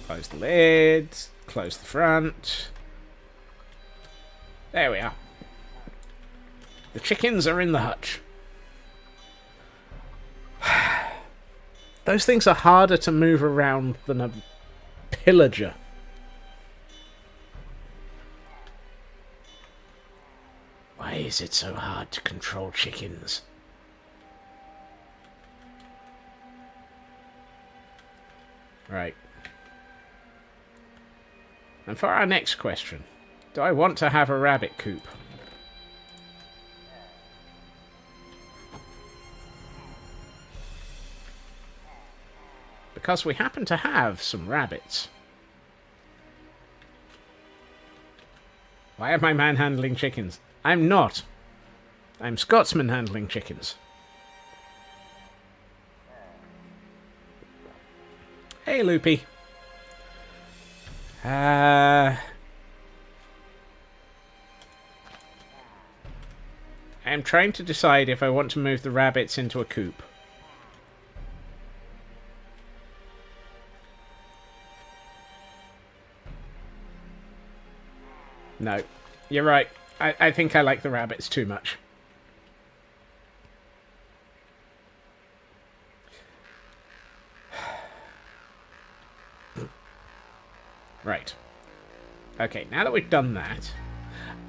Close the lid. Close the front. There we are. The chickens are in the hutch. Those things are harder to move around than a pillager. Why is it so hard to control chickens? Right. And for our next question, do I want to have a rabbit coop? Because we happen to have some rabbits. Why am I manhandling chickens? I'm not. I'm Scotsman handling chickens. Hey, Loopy. I'm trying to decide if I want to move the rabbits into a coop. No, you're right. I think I like the rabbits too much. Right. Okay, now that we've done that...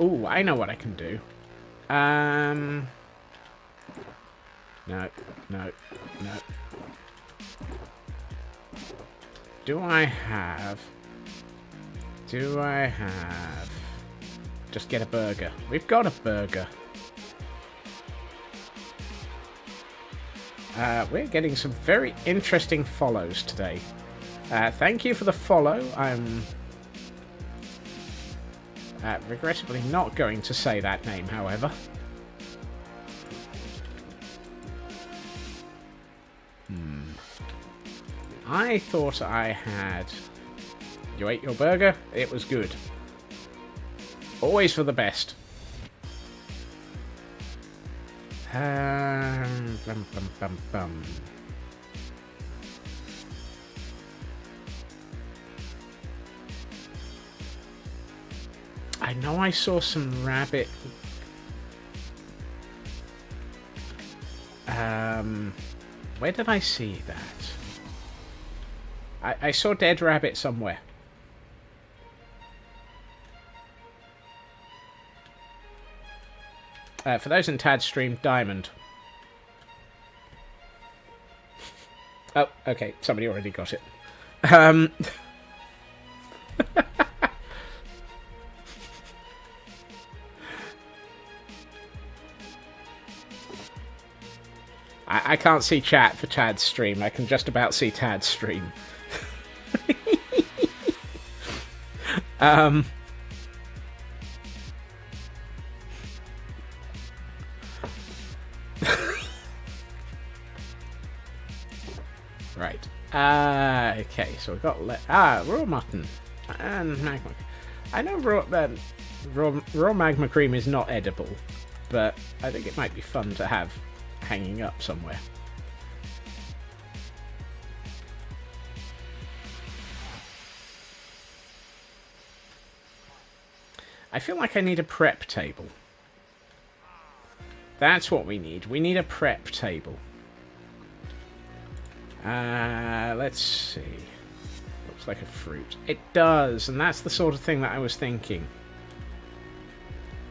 Ooh, I know what I can do. No, no, no. Do I have... Just get a burger. We've got a burger. We're getting some very interesting follows today. Thank you for the follow. I'm regrettably not going to say that name, however. I thought I had... You ate your burger? It was good. Always for the best. Bum, bum, bum, bum. I know I saw some rabbit... where did I see that? I saw dead rabbit somewhere. For those in Tad's stream, Diamond. Oh, okay. Somebody already got it. I can't see chat for Tad's stream. I can just about see Tad's stream. Right. Okay, so we've got... raw mutton. And magma. I know raw magma cream is not edible, but I think it might be fun to have hanging up somewhere. I feel like I need a prep table. That's what we need. We need a prep table. Let's see. Looks like a fruit. It does, and that's the sort of thing that I was thinking.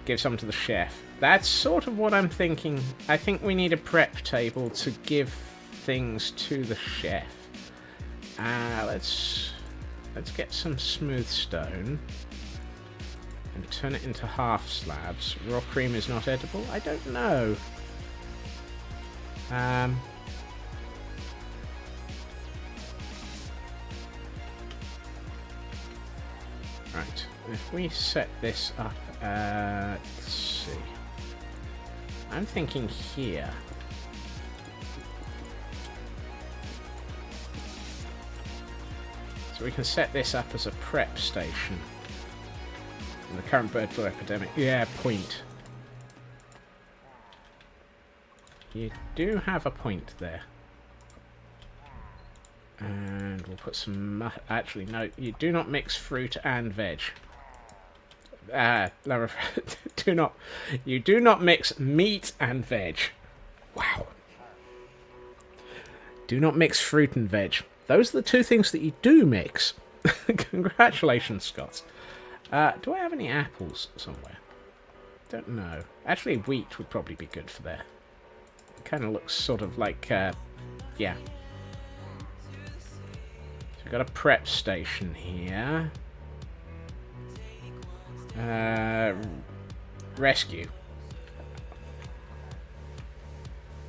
Give some to the chef. That's sort of what I'm thinking. I think we need a prep table to give things to the chef. Let's get some smooth stone and turn it into half slabs. Raw cream is not edible? I don't know. Right, if we set this up, let's see. I'm thinking here. So we can set this up as a prep station. In the current bird flu epidemic. Yeah, point. You do have a point there. And we'll put some... Actually, no. You do not mix fruit and veg. Do not... You do not mix meat and veg. Wow. Do not mix fruit and veg. Those are the two things that you do mix. Congratulations, Scott. Do I have any apples somewhere? Don't know. Actually, wheat would probably be good for there. It kind of looks sort of like... yeah. So we've got a prep station here. Rescue.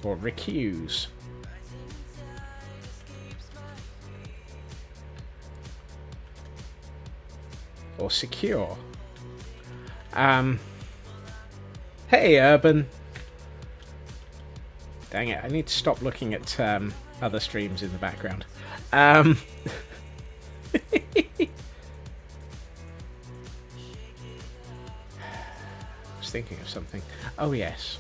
Or recuse. Or secure. Hey, Urban. Dang it, I need to stop looking at other streams in the background. I was thinking of something. Oh, yes.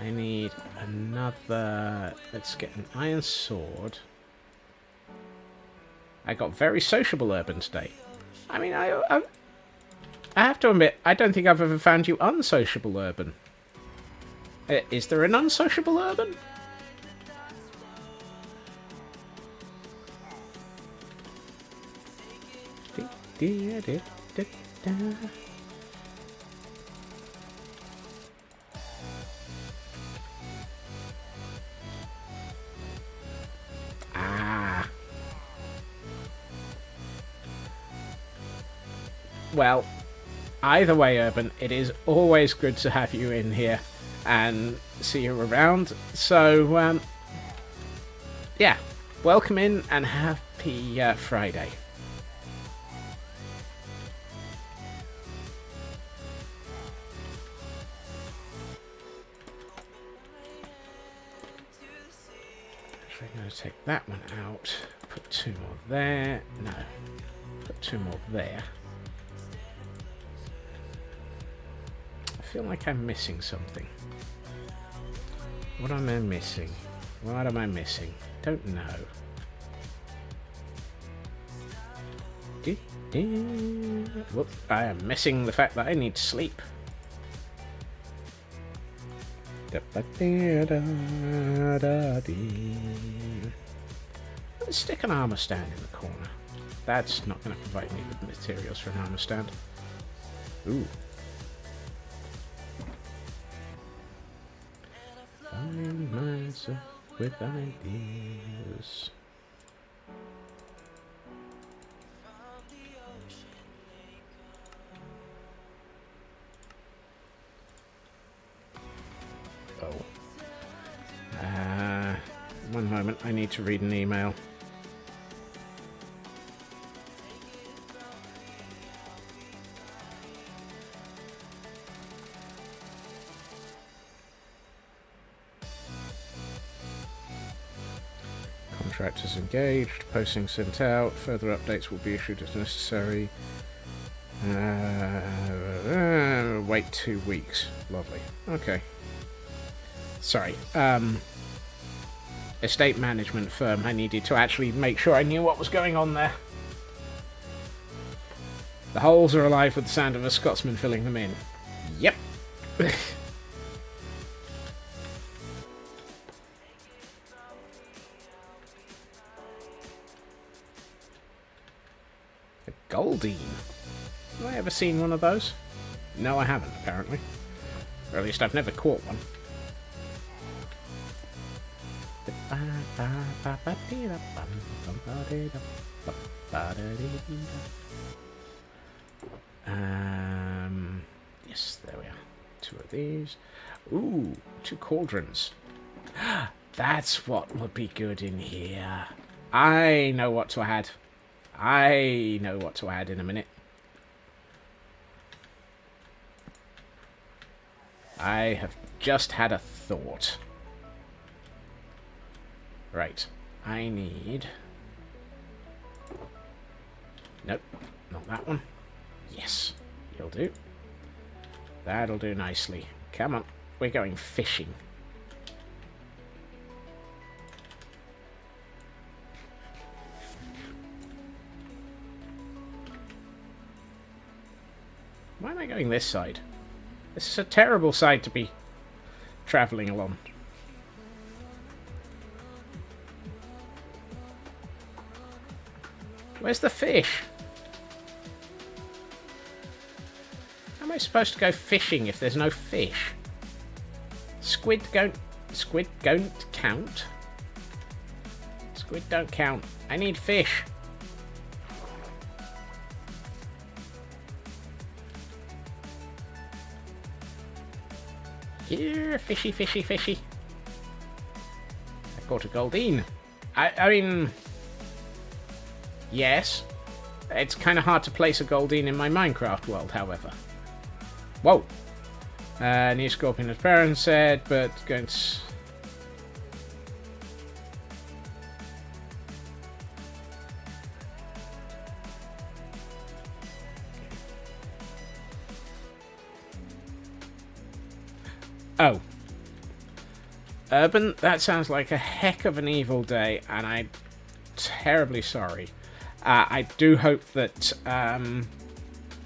I need another... Let's get an iron sword. I got very sociable, Urban, today. I mean, I have to admit, I don't think I've ever found you unsociable, Urban. Is there an unsociable Urban? Well, either way, Urban, it is always good to have you in here and see you around. So, yeah, welcome in and happy Friday. Actually, I'm going to take that one out, put two more there. No, put two more there. I feel like I'm missing something. What am I missing? What am I missing? Don't know. Whoop, I am missing the fact that I need sleep. Let's stick an armor stand in the corner. That's not going to provide me with materials for an armor stand. Ooh. Find myself with ideas. Oh. One moment, I need to read an email. Contractors engaged, posting sent out, further updates will be issued as necessary. Wait 2 weeks. Lovely. Okay. Sorry. Estate management firm. I needed to actually make sure I knew what was going on there. The holes are alive with the sound of a Scotsman filling them in. Yep. Goldine. Have I ever seen one of those? No, I haven't, apparently. Or at least I've never caught one. Yes, there we are. 2 of these. Ooh, 2 cauldrons. That's what would be good in here. I know what to add. I know what to add in a minute. I have just had a thought. Right. I need... Nope. Not that one. Yes. You'll do. That'll do nicely. Come on, we're going fishing. Why am I going this side? This is a terrible side to be travelling along. Where's the fish? How am I supposed to go fishing if there's no fish? Squid don't count. Squid don't count. I need fish. Here, fishy, fishy, fishy. I caught a goldine. I mean, yes. It's kind of hard to place a goldine in my Minecraft world, however. Whoa. New scorpion, as Baron said, but going to... Oh. Urban, that sounds like a heck of an evil day, and I'm terribly sorry. I do hope that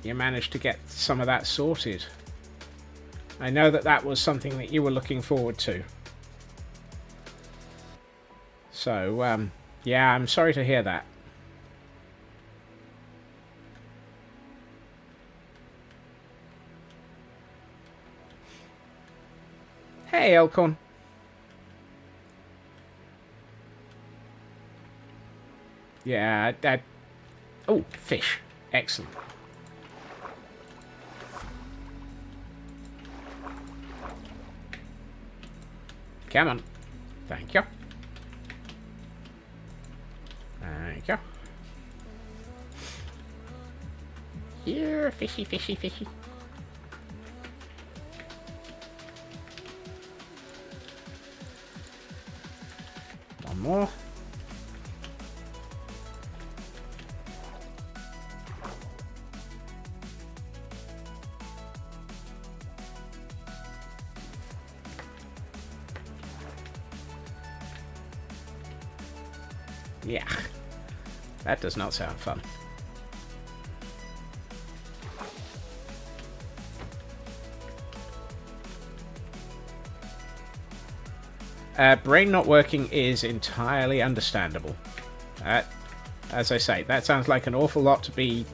you managed to get some of that sorted. I know that that was something that you were looking forward to. So, yeah, I'm sorry to hear that. Hey, Elkhorn. Yeah, oh, fish. Excellent. Come on. Thank you. Thank you. Here, fishy, fishy, fishy. One more. Yeah, that does not sound fun. Brain not working is entirely understandable. As I say, that sounds like an awful lot to be...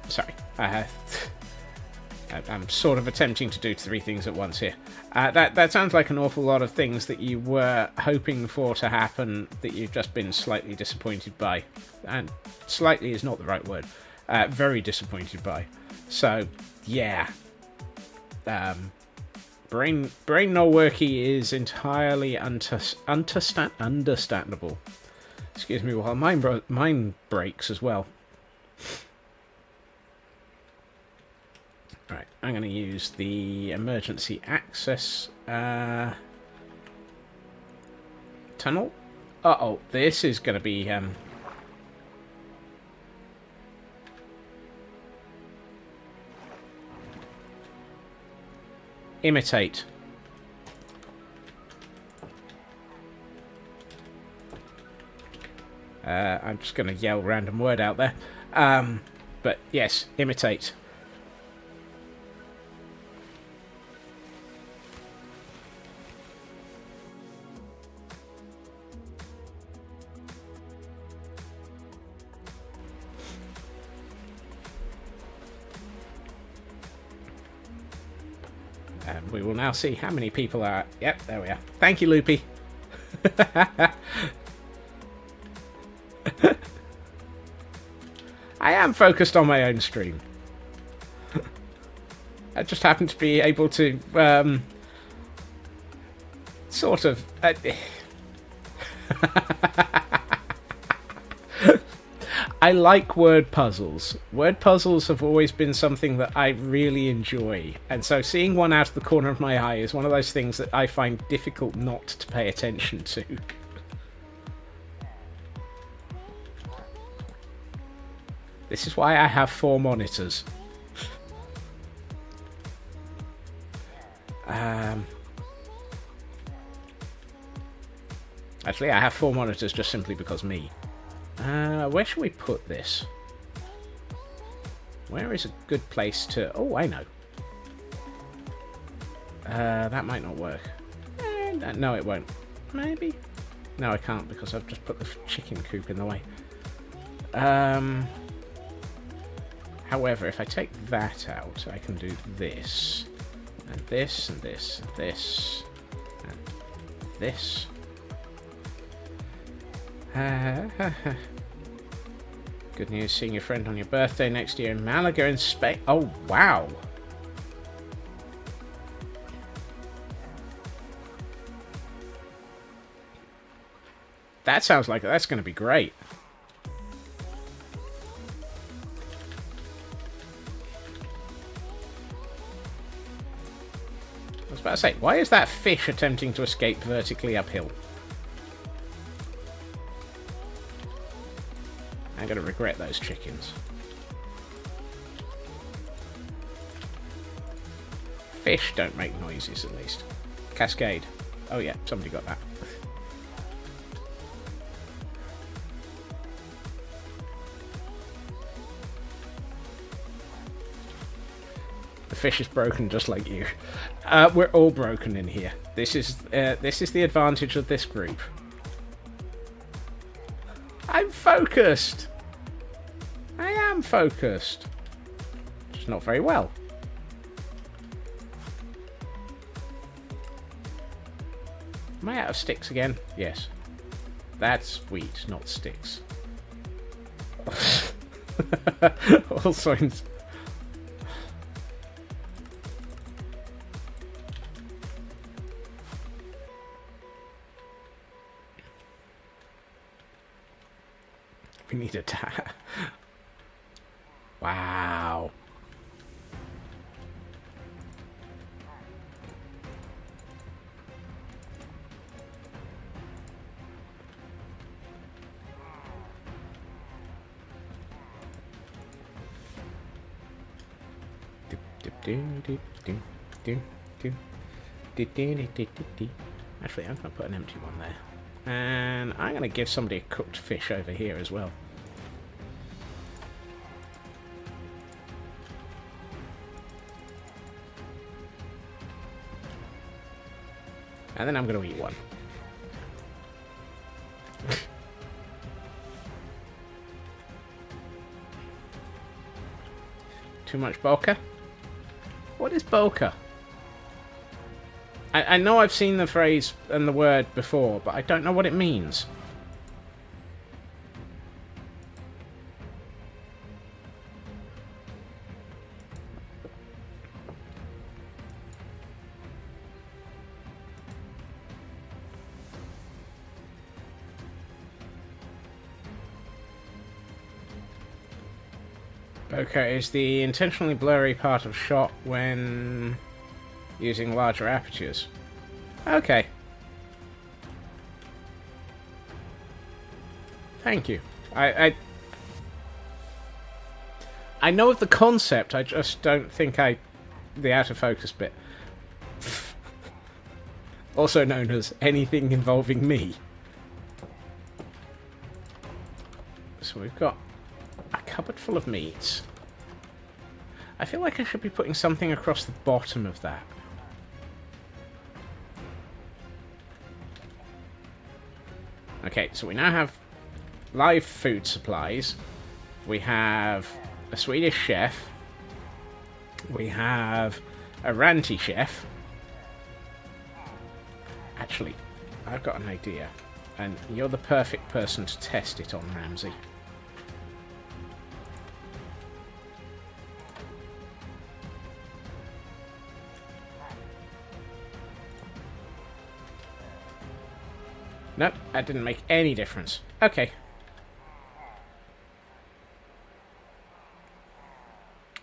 Sorry. I'm sort of attempting to do three things at once here. That sounds like an awful lot of things that you were hoping for to happen that you've just been slightly disappointed by. And slightly is not the right word. Very disappointed by. So, yeah. Brain not worky is entirely understandable. Excuse me while mine breaks as well. Right, I'm going to use the emergency access tunnel. Uh-oh, this is going to be... imitate. I'm just going to yell random word out there. But yes, imitate. And we will now see how many people are... Yep, there we are. Thank you, Loopy. I am focused on my own stream. I just happen to be able to... sort of... I like word puzzles. Word puzzles have always been something that I really enjoy. And so seeing one out of the corner of my eye is one of those things that I find difficult not to pay attention to. This is why I have 4 monitors. Actually, I have 4 monitors just simply because me. Where should we put this? Where is a good place to... Oh, I know. That might not work. No, it won't. Maybe? No, I can't because I've just put the chicken coop in the way. However, if I take that out, I can do this. And this, and this, and this, and this. Good news, seeing your friend on your birthday next year in Malaga in Spain. Oh, wow. That sounds like that's going to be great. I was about to say, why is that fish attempting to escape vertically uphill? I'm going to regret those chickens. Fish don't make noises, at least. Cascade. Oh yeah, somebody got that. The fish is broken just like you. We're all broken in here. This is the advantage of this group. I'm focused. I am focused. Just not very well. Am I out of sticks again? Yes. That's wheat, not sticks. All signs. We need a tap. Wow. Actually, I'm going to put an empty one there. And I'm going to give somebody a cooked fish over here as well. And then I'm going to eat one. Too much bokeh? What is bokeh? I know I've seen the phrase and the word before, but I don't know what it means. Bokeh is the intentionally blurry part of shot when using larger apertures. Okay. Thank you. I know of the concept, I just don't think the out of focus bit. Also known as anything involving me. So we've got a cupboard full of meats. I feel like I should be putting something across the bottom of that. Okay, so we now have live food supplies. We have a Swedish chef. We have a ranty chef. Actually, I've got an idea. And you're the perfect person to test it on, Ramsey. Nope, that didn't make any difference. Okay.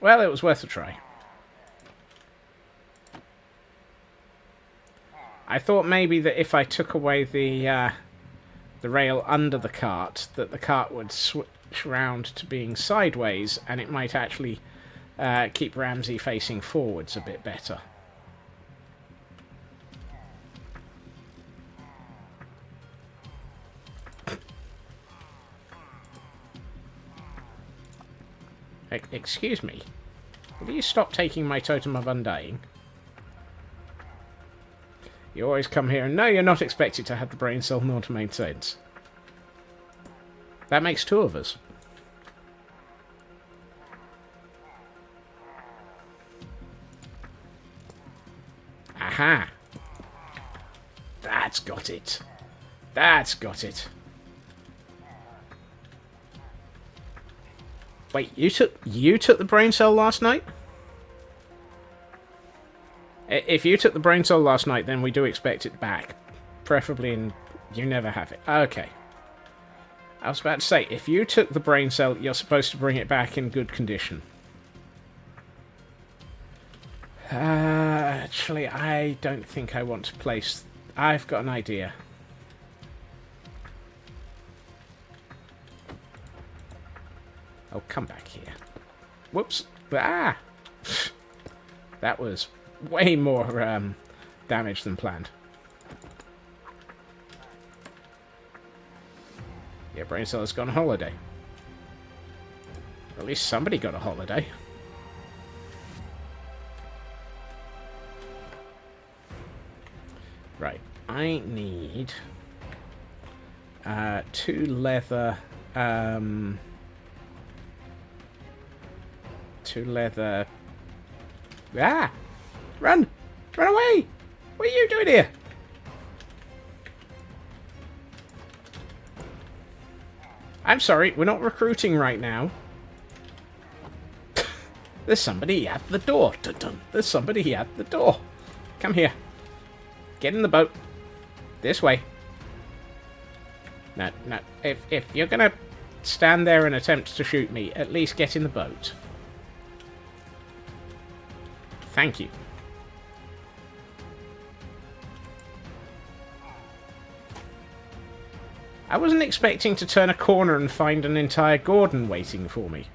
Well, it was worth a try. I thought maybe that if I took away the rail under the cart, that the cart would switch round to being sideways, and it might actually keep Ramsey facing forwards a bit better. Excuse me. Will you stop taking my totem of undying? You always come here and no, you're not expected to have the brain cell nor to make sense. That makes two of us. Aha! That's got it. That's got it. Wait, you took the brain cell last night? If you took the brain cell last night, then we do expect it back. Preferably in... You never have it. Okay. I was about to say, if you took the brain cell, you're supposed to bring it back in good condition. Actually, I don't think I want to place... I've got an idea. Oh, come back here. Whoops. Ah! That was way more damage than planned. Yeah, brain cell has gone on holiday. At least somebody got a holiday. Right, I need 2 leather, 2 leather. Ah! Run! Run away! What are you doing here? I'm sorry, we're not recruiting right now. There's somebody at the door. Dun-dun. There's somebody at the door. Come here. Get in the boat. This way. No, no. If you're gonna stand there and attempt to shoot me, at least get in the boat. Thank you. I wasn't expecting to turn a corner and find an entire Gordon waiting for me.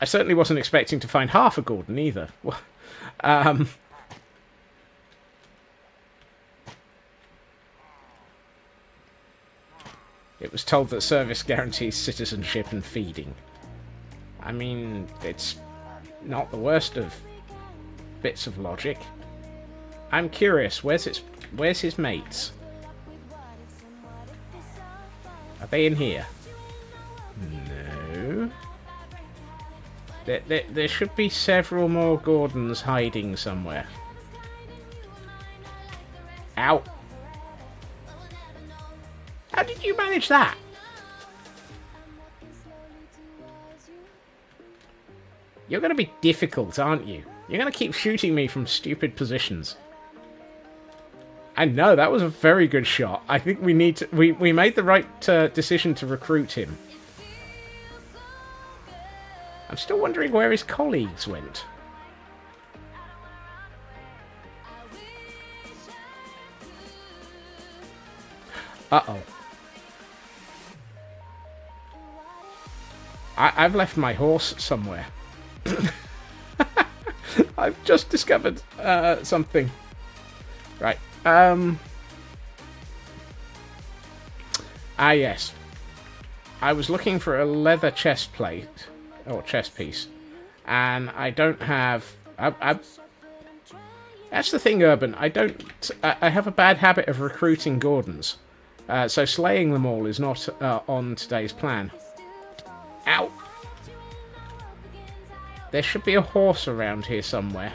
I certainly wasn't expecting to find half a Gordon either. It was told that service guarantees citizenship and feeding. I mean, it's not the worst of bits of logic. I'm curious, where's his mates? Are they in here? No. There should be several more Gordons hiding somewhere. Ow. How did you manage that? You're going to be difficult, aren't you? You're going to keep shooting me from stupid positions. And no, that was a very good shot. I think we need to... We made the right decision to recruit him. I'm still wondering where his colleagues went. Uh-oh. I've left my horse somewhere. I've just discovered something. Right. Ah, yes. I was looking for a leather chest plate, or chest piece, and I don't have... That's the thing, Urban. I have a bad habit of recruiting Gordons, so slaying them all is not on today's plan. Ow! There should be a horse around here somewhere.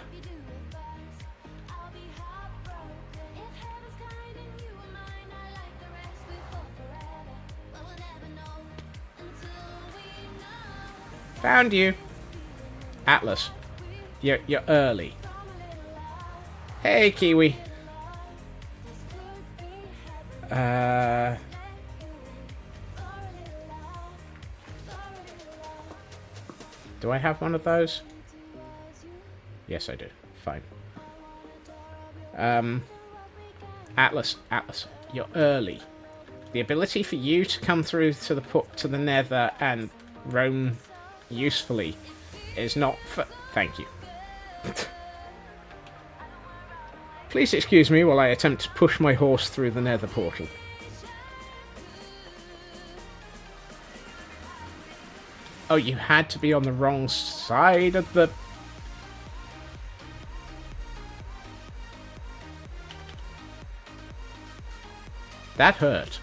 Found you. Atlas. You're early. Hey, Kiwi. Do I have one of those? Yes, I do. Fine. Atlas, you're early. The ability for you to come through to the Nether and roam usefully is not for... Thank you. Please excuse me while I attempt to push my horse through the Nether portal. Oh, you had to be on the wrong side of the... That hurt.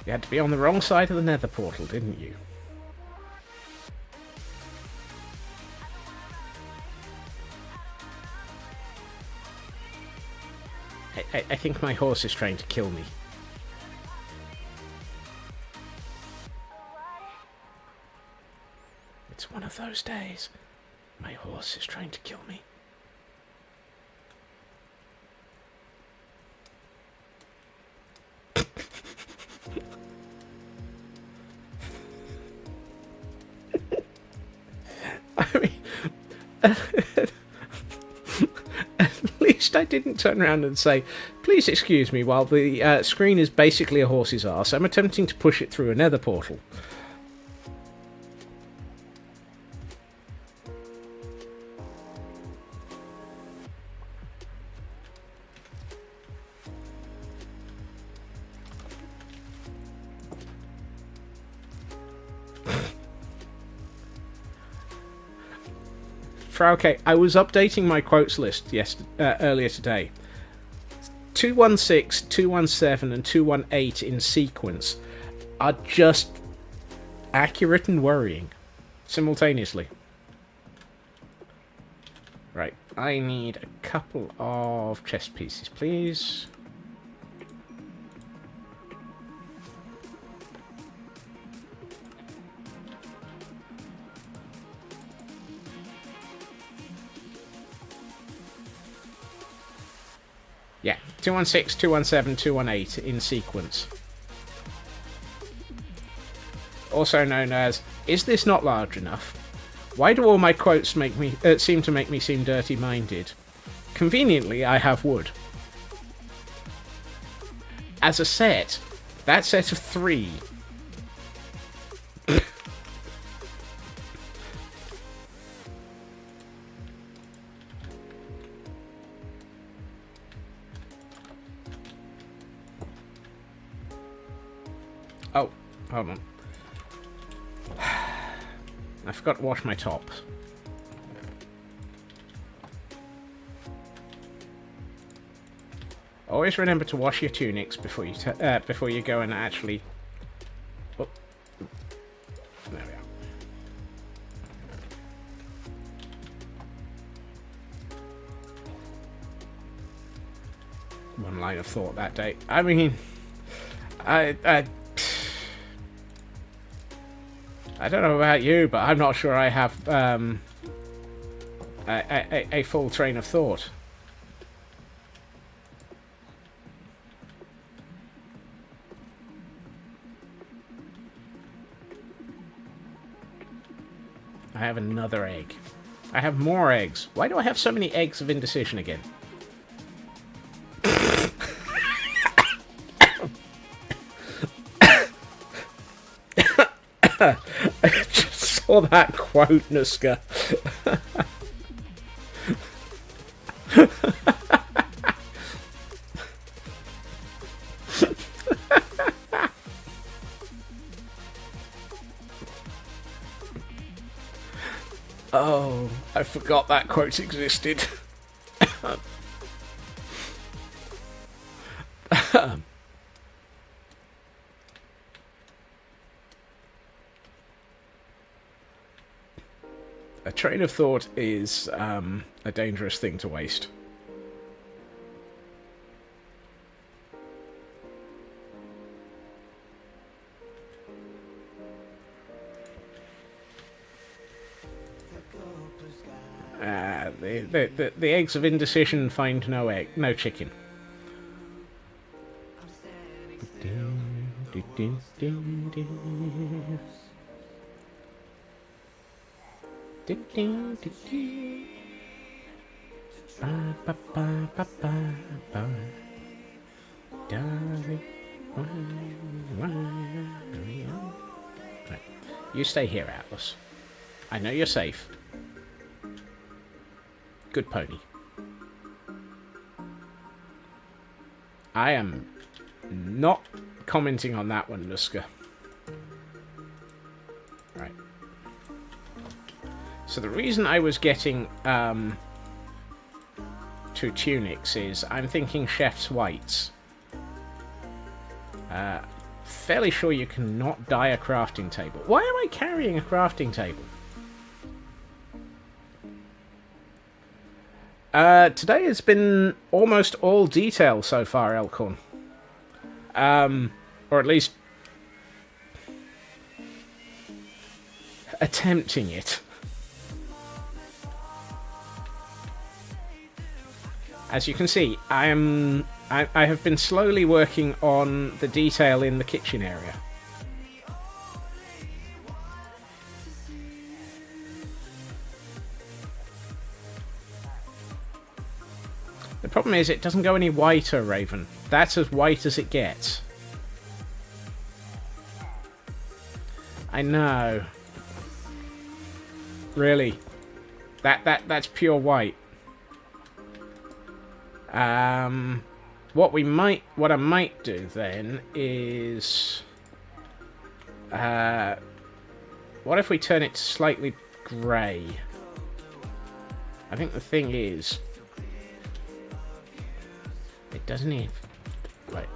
You had to be on the wrong side of the nether portal, didn't you? I think my horse is trying to kill me. It's one of those days. My horse is trying to kill me. I mean... At least I didn't turn around and say, please excuse me while the screen is basically a horse's arse. I'm attempting to push it through a nether portal. Friyaaaay, I was updating my quotes list earlier today. 216, 217 and 218 in sequence are just accurate and worrying simultaneously. Right, I need a couple of chest pieces, please. Yeah, 216, 217, 218 in sequence. Also known as, is this not large enough? Why do all my quotes seem to make me seem dirty-minded? Conveniently, I have wood. As a set, that set of 3... Oh, hold on. I forgot to wash my tops. Always remember to wash your tunics before you go and actually... Oh. There we are. One line of thought that day. I mean... I don't know about you, but I'm not sure I have a full train of thought. I have another egg. I have more eggs. Why do I have so many eggs of indecision again? I just saw that quote, Nuska. Oh, I forgot that quote existed. A train of thought is a dangerous thing to waste. The eggs of indecision find no chicken. You stay here, Atlas. I know you're safe. Good pony. I am not commenting on that one, Luska. Right. So the reason I was getting 2 tunics is I'm thinking chef's whites. Fairly sure you cannot dye a crafting table. Why am I carrying a crafting table? Today has been almost all detail so far, Elkhorn. Or at least attempting it. As you can see, I have been slowly working on the detail in the kitchen area. The problem is it doesn't go any whiter, Raven. That's as white as it gets. I know. Really. That's pure white. What I might do then is what if we turn it to slightly grey? I think the thing is it doesn't even... Wait,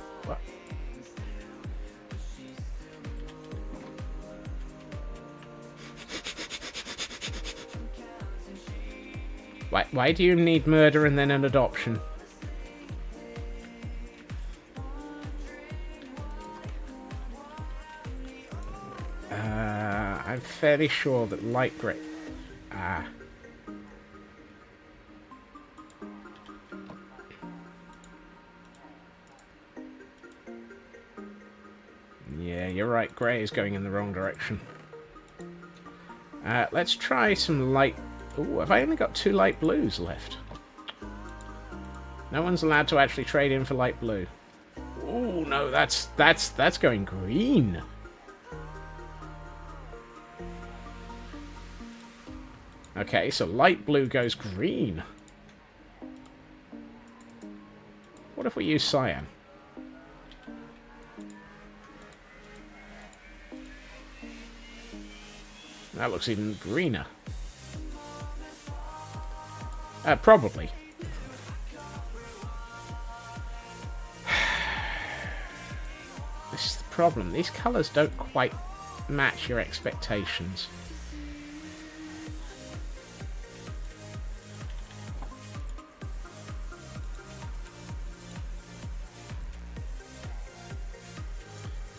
what? Why do you need murder and then an adoption? I'm fairly sure that light grey... Yeah, you're right. Grey is going in the wrong direction. Let's try some light... Ooh, have I only got 2 light blues left? No one's allowed to actually trade in for light blue. Ooh, no, that's going green. Okay, so light blue goes green. What if we use cyan? That looks even greener. Probably. This is the problem. These colours don't quite match your expectations.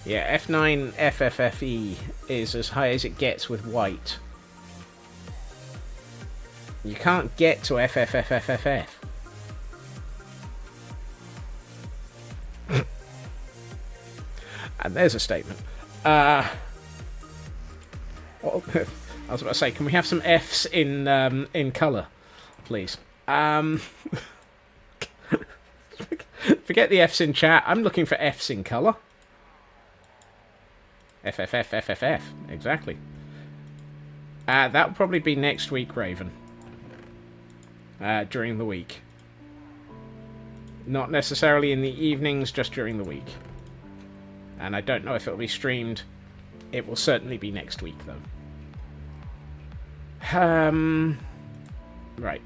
Yeah, F9 FFFE is as high as it gets with white. You can't get to FFFFFF. And there's a statement. Well, I was about to say, can we have some Fs in colour, please? Forget the Fs in chat. I'm looking for Fs in colour. FFFFFF, exactly. That'll probably be next week, Raven. During the week. Not necessarily in the evenings, just during the week. And I don't know if it'll be streamed. It will certainly be next week, though. Right.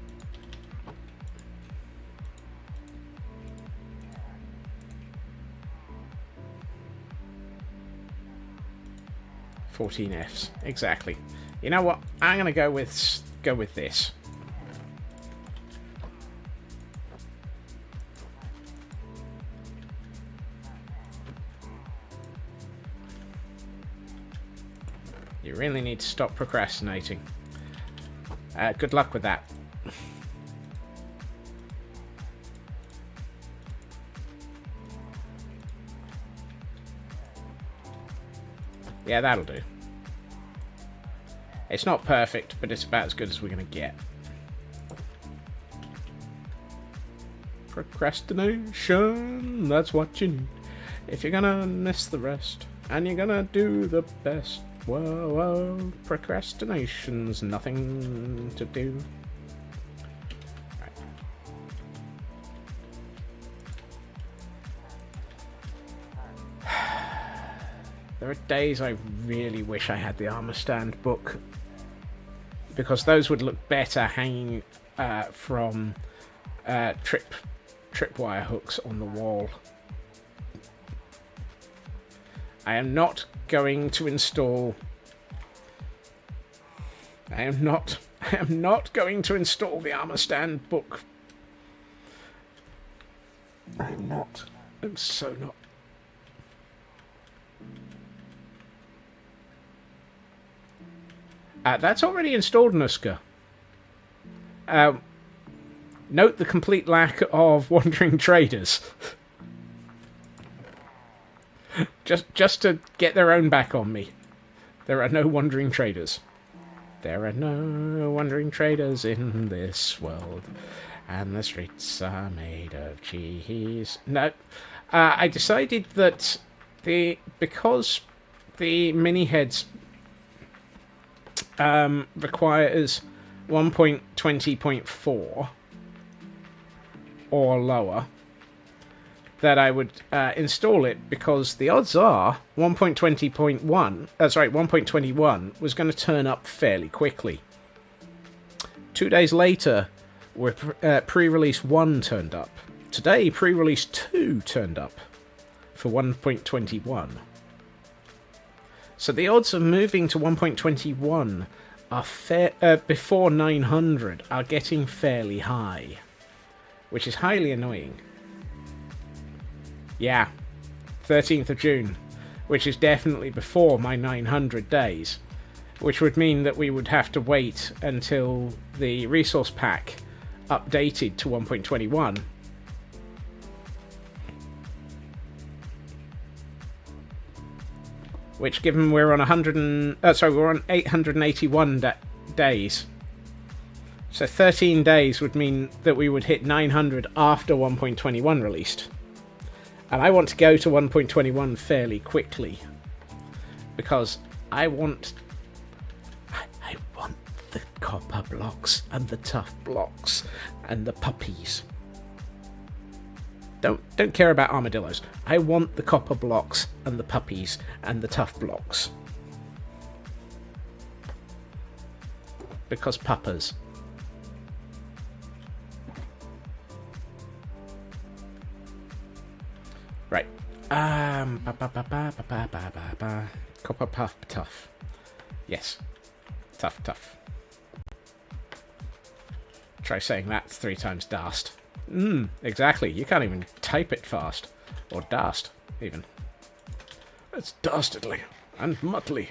$14 Fs, exactly. You know what? I'm gonna go with this. You really need to stop procrastinating. Good luck with that. Yeah, that'll do. It's not perfect, but it's about as good as we're going to get. Procrastination, that's what you need. If you're going to miss the rest, and you're going to do the best, whoa, procrastination's nothing to do. Right. There are days I really wish I had the armor stand book, because those would look better hanging from tripwire hooks on the wall. I am not going to install... I am not going to install the armor stand book. I'm not. I'm so not. That's already installed, Nuska. Note the complete lack of wandering traders. just to get their own back on me. There are no wandering traders. There are no wandering traders in this world, and the streets are made of cheese. No, I decided that because the mini heads requires 1.20.4 or lower, that I would install it, because the odds are 1.21 was going to turn up fairly quickly. 2 days later, pre-release 1 turned up. Today, pre-release 2 turned up for 1.21. So the odds of moving to 1.21 are before 900 are getting fairly high, which is highly annoying. Yeah, 13th of June, which is definitely before my 900 days, which would mean that we would have to wait until the resource pack updated to 1.21. Which, given we're on we're on 881 days. So 13 days would mean that we would hit 900 after 1.21 released. And I want to go to 1.21 fairly quickly, because I want the copper blocks and the tough blocks and the puppies. Don't care about armadillos. I want the copper blocks and the puppies and the tough blocks. Because puppers. Right. Copper puff tough. Yes. Tough. Try saying that 3 times dast. Exactly. You can't even type it fast. Or dast, even. It's dastardly and muttly.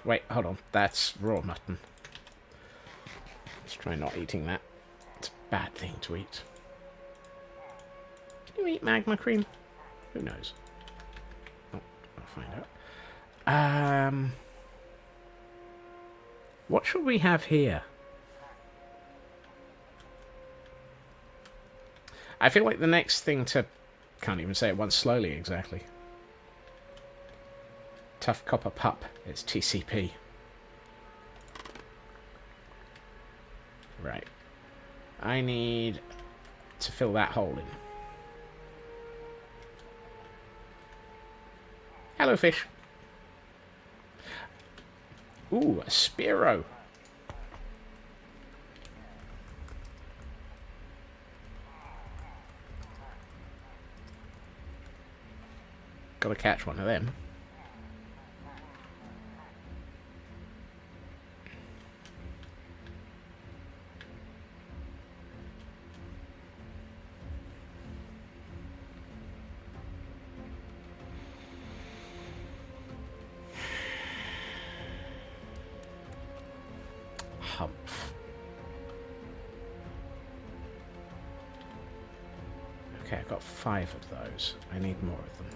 Wait, hold on. That's raw mutton. Let's try not eating that. It's a bad thing to eat. Can you eat magma cream? Who knows? Oh, I'll find out. What should we have here? I feel like the next thing to... Can't even say it once slowly, exactly. Tough copper pup. It's TCP. Right. I need to fill that hole in. Hello, fish. Ooh, a Spearow. Gotta catch one of them. Humph. Okay, I've got 5 of those. I need more of them.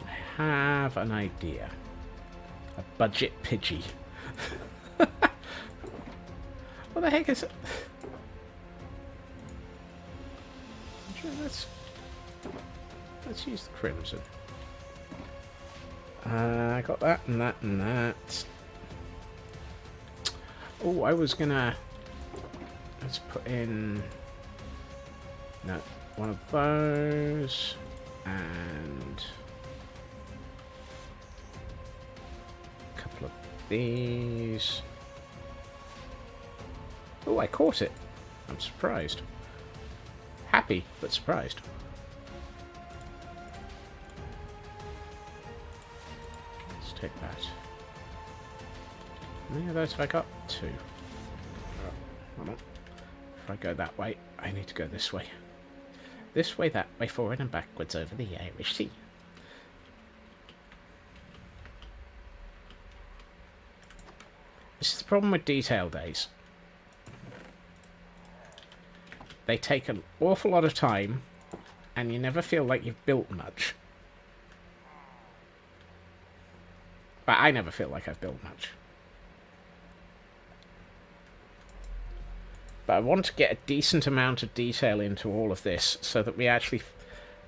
I have an idea. A budget Pidgey. What the heck is it? Let's use the crimson. I got that and that and that. Oh, I was gonna... Let's put in... No, one of those. And... a couple of these. Oh, I caught it. I'm surprised. Happy, but surprised. Let's take that. How many of those have I got? 2. Oh, hold on. If I go that way, I need to go this way. This way, that way, forward and backwards over the Irish Sea. This is the problem with detail days. They take an awful lot of time, and you never feel like you've built much. But I never feel like I've built much. But I want to get a decent amount of detail into all of this so that we actually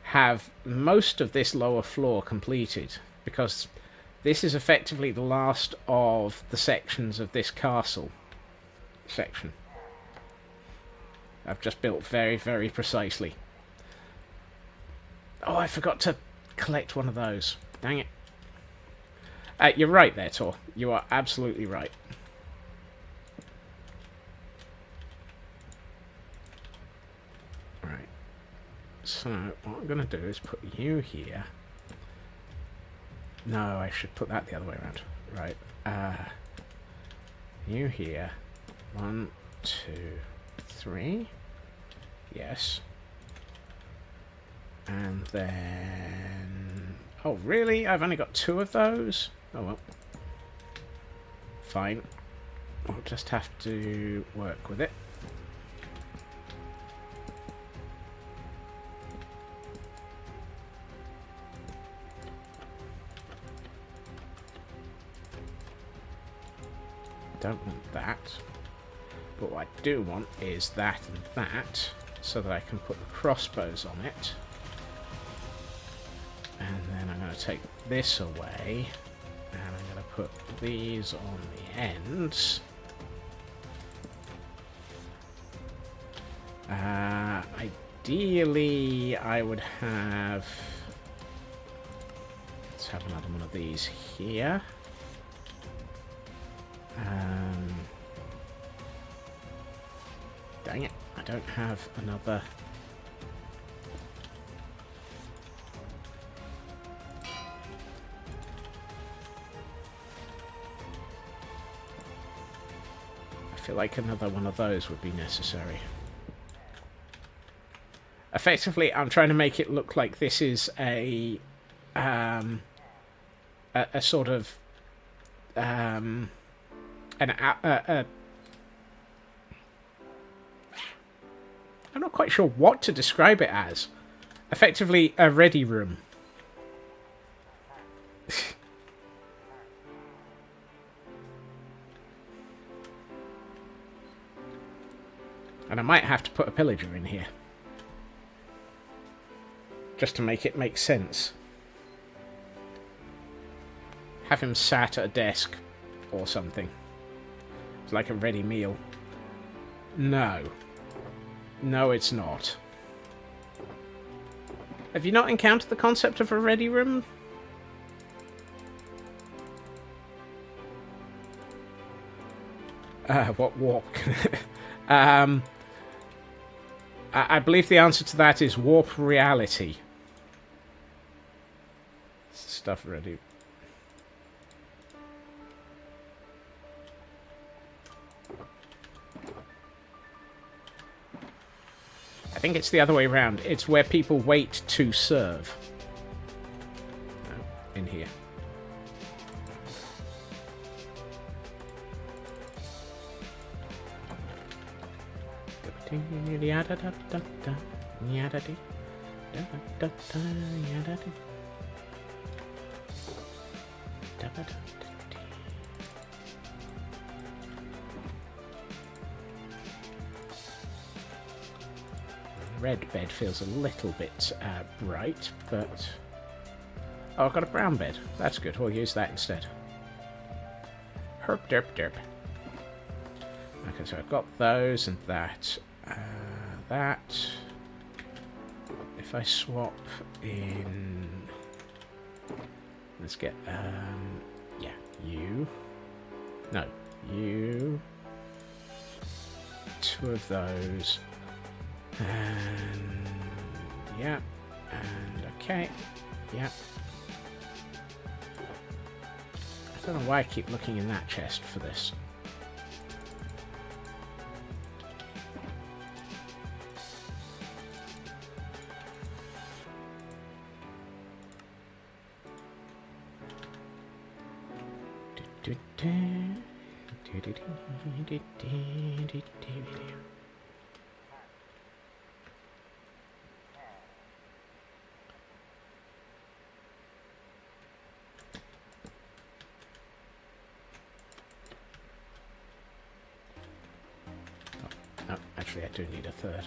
have most of this lower floor completed, because this is effectively the last of the sections of this castle section. I've just built very, very precisely. Oh, I forgot to collect one of those. Dang it. You're right there, Tor. You are absolutely right. Right. So, what I'm going to do is put you here. No, I should put that the other way around. Right. You here. 1, 2, 3. Yes. And then... Oh, really? I've only got 2 of those? Oh, well. Fine. I'll just have to work with it. Don't want that. But what I do want is that and that, so that I can put the crossbows on it. And then I'm going to take this away, and I'm going to put these on the ends. Ideally, I would have... Let's have another one of these here. Dang it, I don't have another... I feel like another one of those would be necessary. Effectively, I'm trying to make it look like this is a sort of I'm not quite sure what to describe it as. Effectively, a ready room. And I might have to put a pillager in here. Just to make it make sense. Have him sat at a desk or something. It's like a ready meal. No. No, it's not. Have you not encountered the concept of a ready room? What warp? I believe the answer to that is warp reality. Stuff ready. I think it's the other way around. It's where people wait to serve. No, in here. Red bed feels a little bit bright, but Oh, I've got a brown bed. That's good. We'll use that instead. Herp derp derp. Okay, so I've got those and that. That. If I swap in... Let's get, yeah, you. No, you. 2 of those. And, yeah. And, okay. Yeah. I don't know why I keep looking in that chest for this. Oh, actually, I do need a third.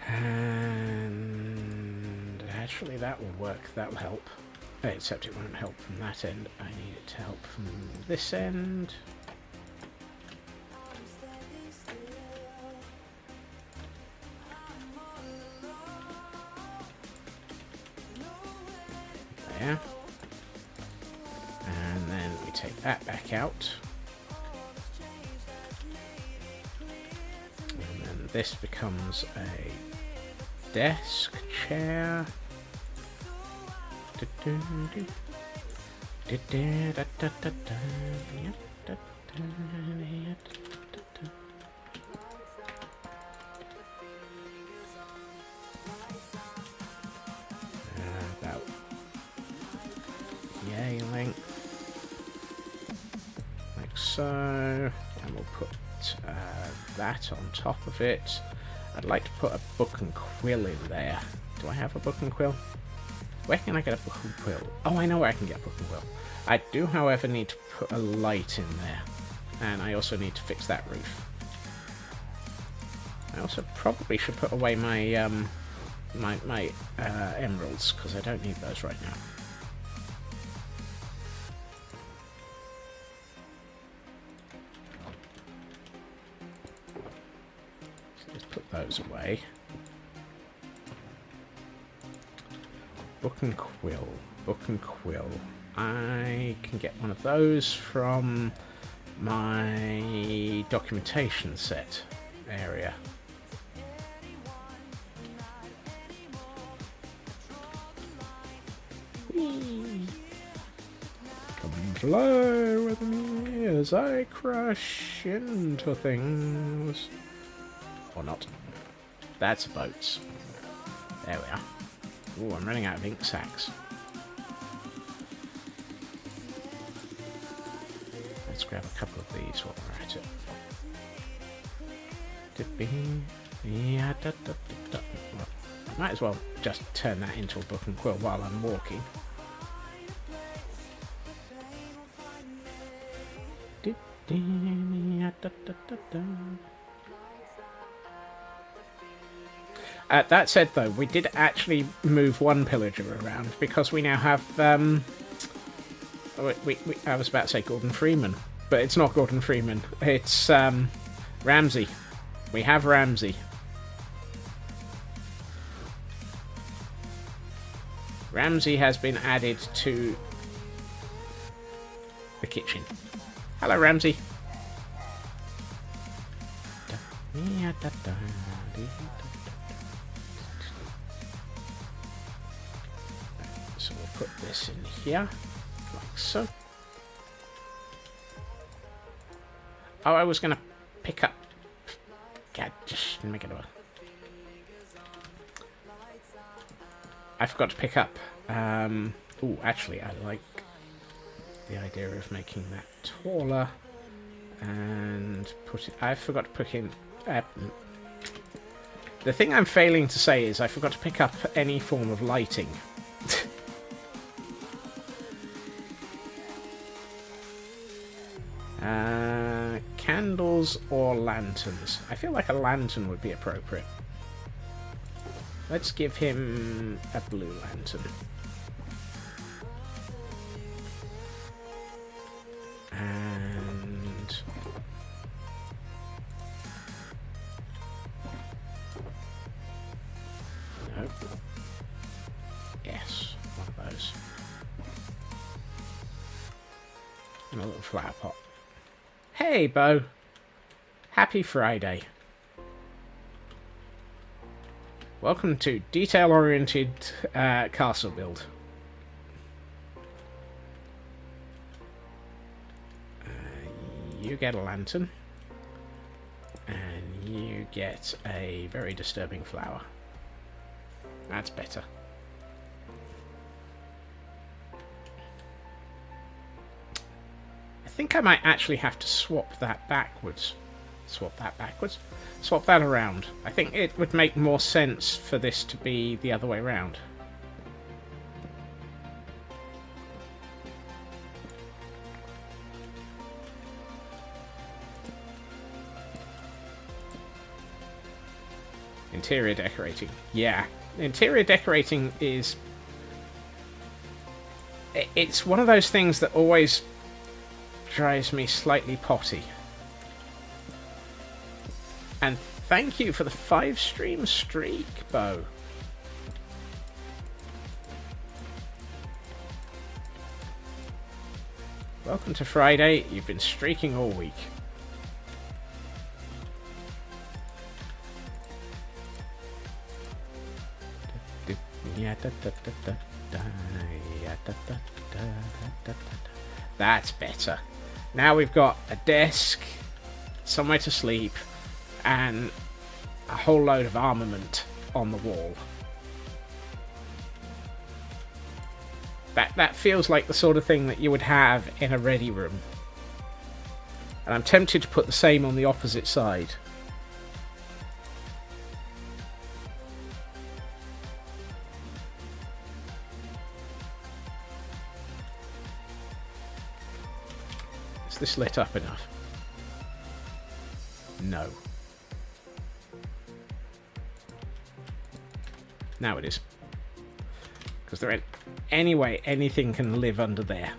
And actually, that will work. That will help. Except it won't help from that end. I need it to help from this end. There. And then we take that back out. And then this becomes a desk, chair. About yay length, like so, and we'll put that on top of it. I'd like to put a book and quill in there. Do I have a book and quill? Where can I get a book and quill? Oh, I know where I can get a book and quill. I do, however, need to put a light in there. And I also need to fix that roof. I also probably should put away my my emeralds, because I don't need those right now. So let's put those away. Book and quill. Book and quill. I can get one of those from my documentation set area. Whee! Come fly with me as I crash into things. Or not. That's boats. There we are. Ooh, I'm running out of ink sacks. Let's grab a couple of these while we're at it. Well, I might as well just turn that into a book and quill while I'm walking. That said, though, we did actually move one pillager around because we now have. I was about to say Gordon Freeman, but it's not Gordon Freeman. It's Ramsey. We have Ramsey. Ramsey has been added to the kitchen. Hello, Ramsey. So we'll put this in here, like so. Oh, I was going to pick up... God, just make it over. I forgot to pick up... Oh, actually, I like the idea of making that taller. And put it... I forgot to put in... the thing I'm failing to say is I forgot to pick up any form of lighting. Candles or lanterns? I feel like a lantern would be appropriate. Let's give him a blue lantern. And... nope. Yes, one of those. And a little flower pot. Hey, Bo. Happy Friday. Welcome to detail-oriented castle build. You get a lantern. And you get a very disturbing flower. That's better. I think I might actually have to swap that backwards. Swap that around. I think it would make more sense for this to be the other way around. Interior decorating. Yeah. Interior decorating is... it's one of those things that always drives me slightly potty. And thank you for the 5-stream streak, Bo. Welcome to Friday. You've been streaking all week. That's better. Now we've got a desk, somewhere to sleep, and a whole load of armament on the wall. That feels like the sort of thing that you would have in a ready room. And I'm tempted to put the same on the opposite side. Is this lit up enough? No. Now it is. Because there ain't any way anything can live under there.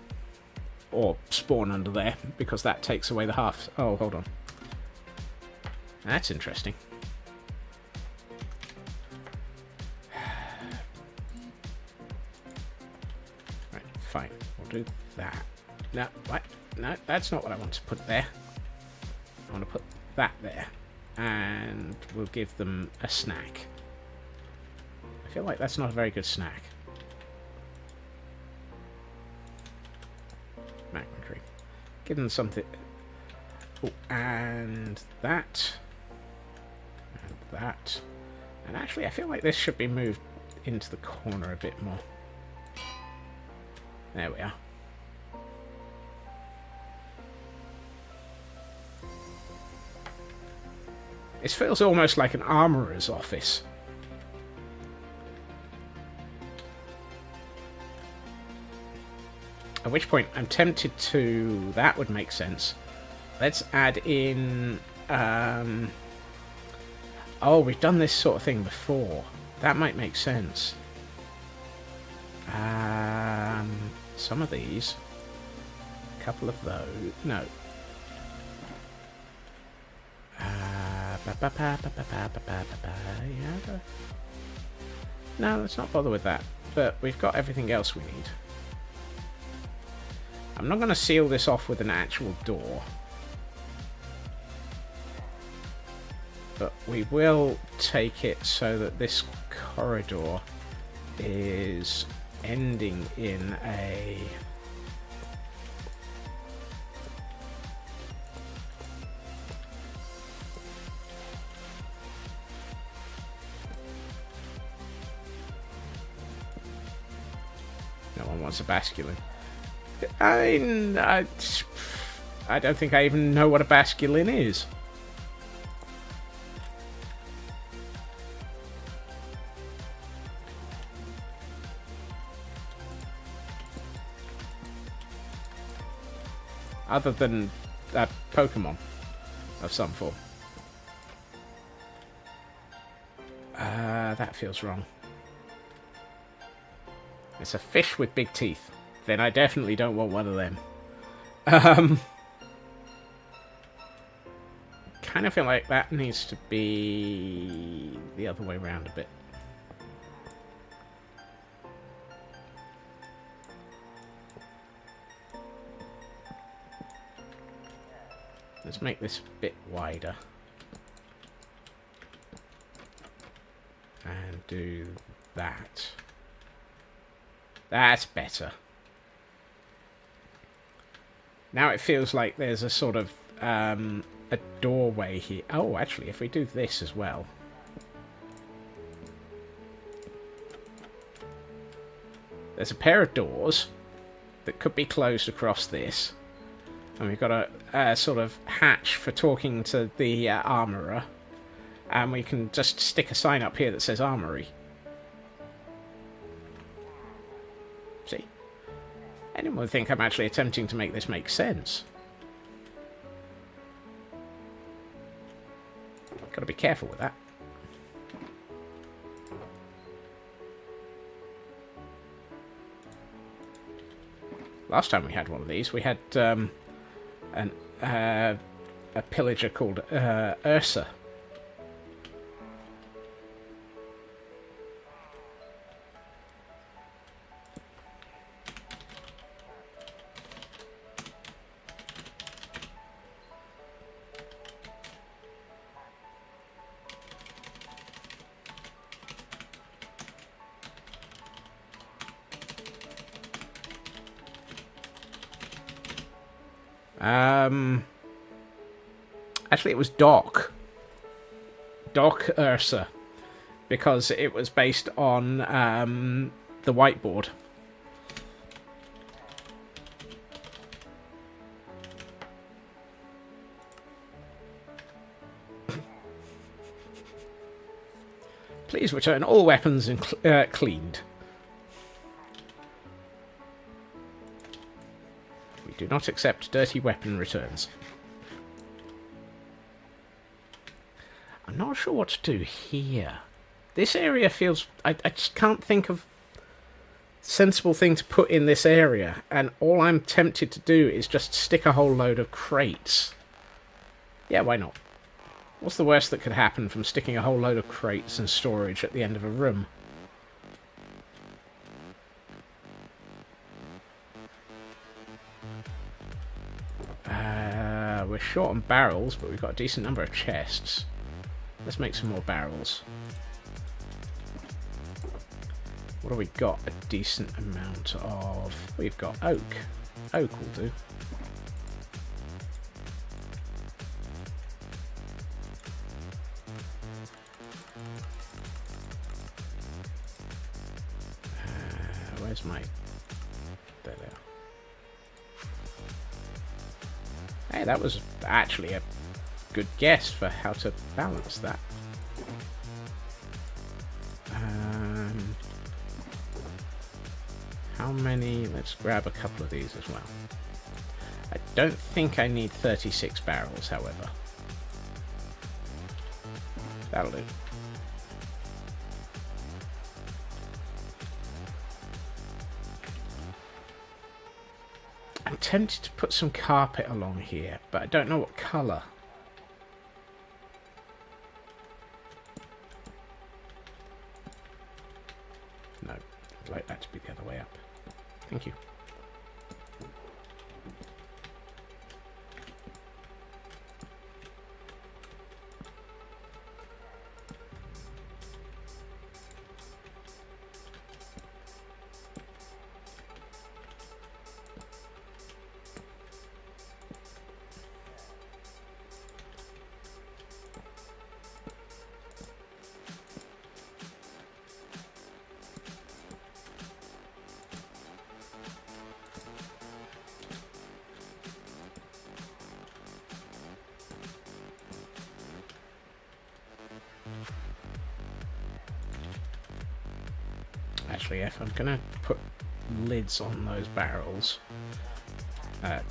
Or spawn under there, because that takes away the half... oh, hold on. That's interesting. Right, fine. We'll do that. No, what? No, that's not what I want to put there. I want to put that there. And we'll give them a snack. I feel like that's not a very good snack. Mac and cream. Give them something. Oh, and that. And that. And actually, I feel like this should be moved into the corner a bit more. There we are. This feels almost like an armourer's office. At which point, I'm tempted to... that would make sense. Let's add in... oh, we've done this sort of thing before. That might make sense. Some of these. A couple of those. No. No, let's not bother with that. But we've got everything else we need. I'm not going to seal this off with an actual door. But we will take it so that this corridor is ending in a... no one wants a basculin. I don't think I even know what a basculin is. Other than a Pokemon of some form. That feels wrong. It's a fish with big teeth. Then I definitely don't want one of them. Kind of feel like that needs to be the other way around a bit. Let's make this a bit wider. And do that. That's better. Now it feels like there's a sort of a doorway here. Oh, actually, if we do this as well. There's a pair of doors that could be closed across this. And we've got a sort of hatch for talking to the armourer. And we can just stick a sign up here that says Armoury. See? Anyone would think I'm actually attempting to make this make sense. Gotta be careful with that. Last time we had one of these, we had a pillager called Ursa. Actually, it was Doc Ursa, because it was based on the whiteboard. Please return all weapons cleaned. We do not accept dirty weapon returns. I'm not sure what to do here. This area feels... I just can't think of a sensible thing to put in this area. And all I'm tempted to do is just stick a whole load of crates. Yeah, why not? What's the worst that could happen from sticking a whole load of crates and storage at the end of a room? We're short on barrels, but we've got a decent number of chests. Let's make some more barrels. What have we got? A decent amount of... We've got oak. Oak will do. Where's my... There they are. Hey, that was actually a good guess for how to balance that. How many? Let's grab a couple of these as well. I don't think I need 36 barrels, however. That'll do. I'm tempted to put some carpet along here, but I don't know what colour. No, I'd like that to be the other way up. Thank you. Actually, if I'm gonna put lids on those barrels,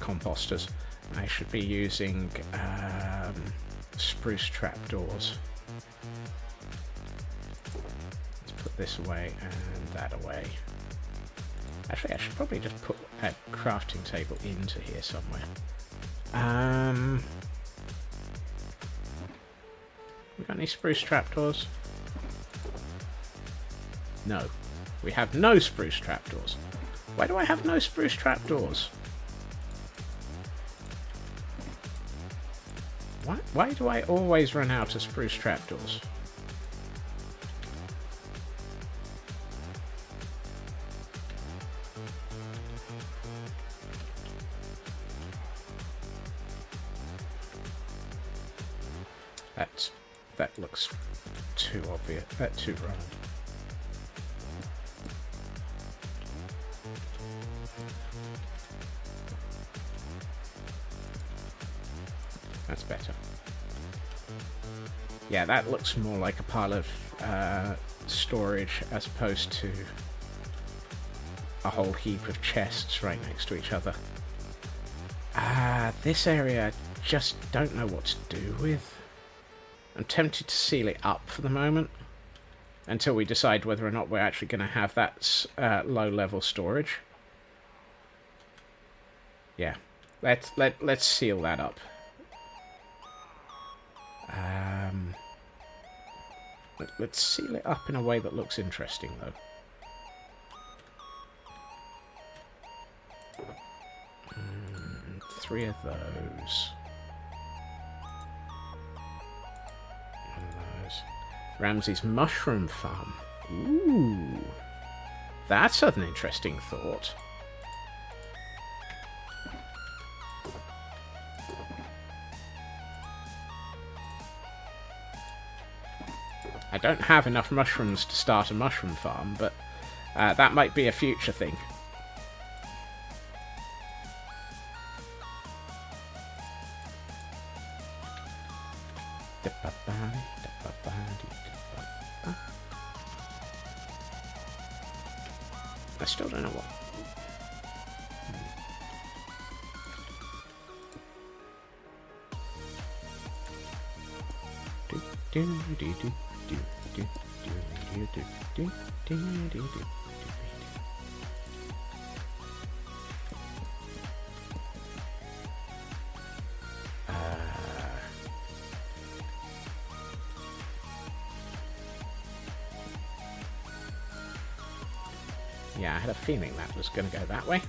composters, I should be using spruce trapdoors. this away and that away. Actually, I should probably just put a crafting table into here somewhere. We got any spruce trapdoors? No. We have no spruce trapdoors. Why do I have no spruce trapdoors? Why do I always run out of spruce trapdoors? That looks too obvious. Too wrong. That's better. Yeah, that looks more like a pile of storage as opposed to a whole heap of chests right next to each other. This area I just don't know what to do with. I'm tempted to seal it up for the moment until we decide whether or not we're actually going to have that low-level storage. Yeah, let's seal that up. Let's seal it up in a way that looks interesting, though. 3 of those. Ramsey's mushroom farm. Ooh. That's an interesting thought. I don't have enough mushrooms to start a mushroom farm, but that might be a future thing. I still don't know what. Yeah, I had a feeling that was going to go that way.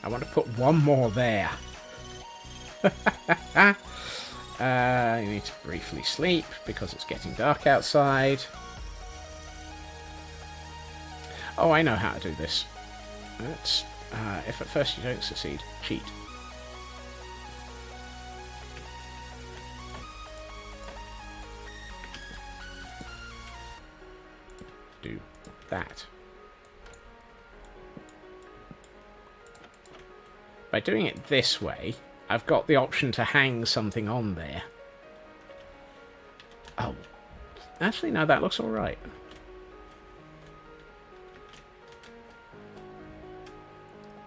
I want to put one more there. You need to briefly sleep because it's getting dark outside. Oh, I know how to do this. Let's, if at first you don't succeed, cheat. Do that. By doing it this way, I've got the option to hang something on there. Oh. Actually, no, that looks alright.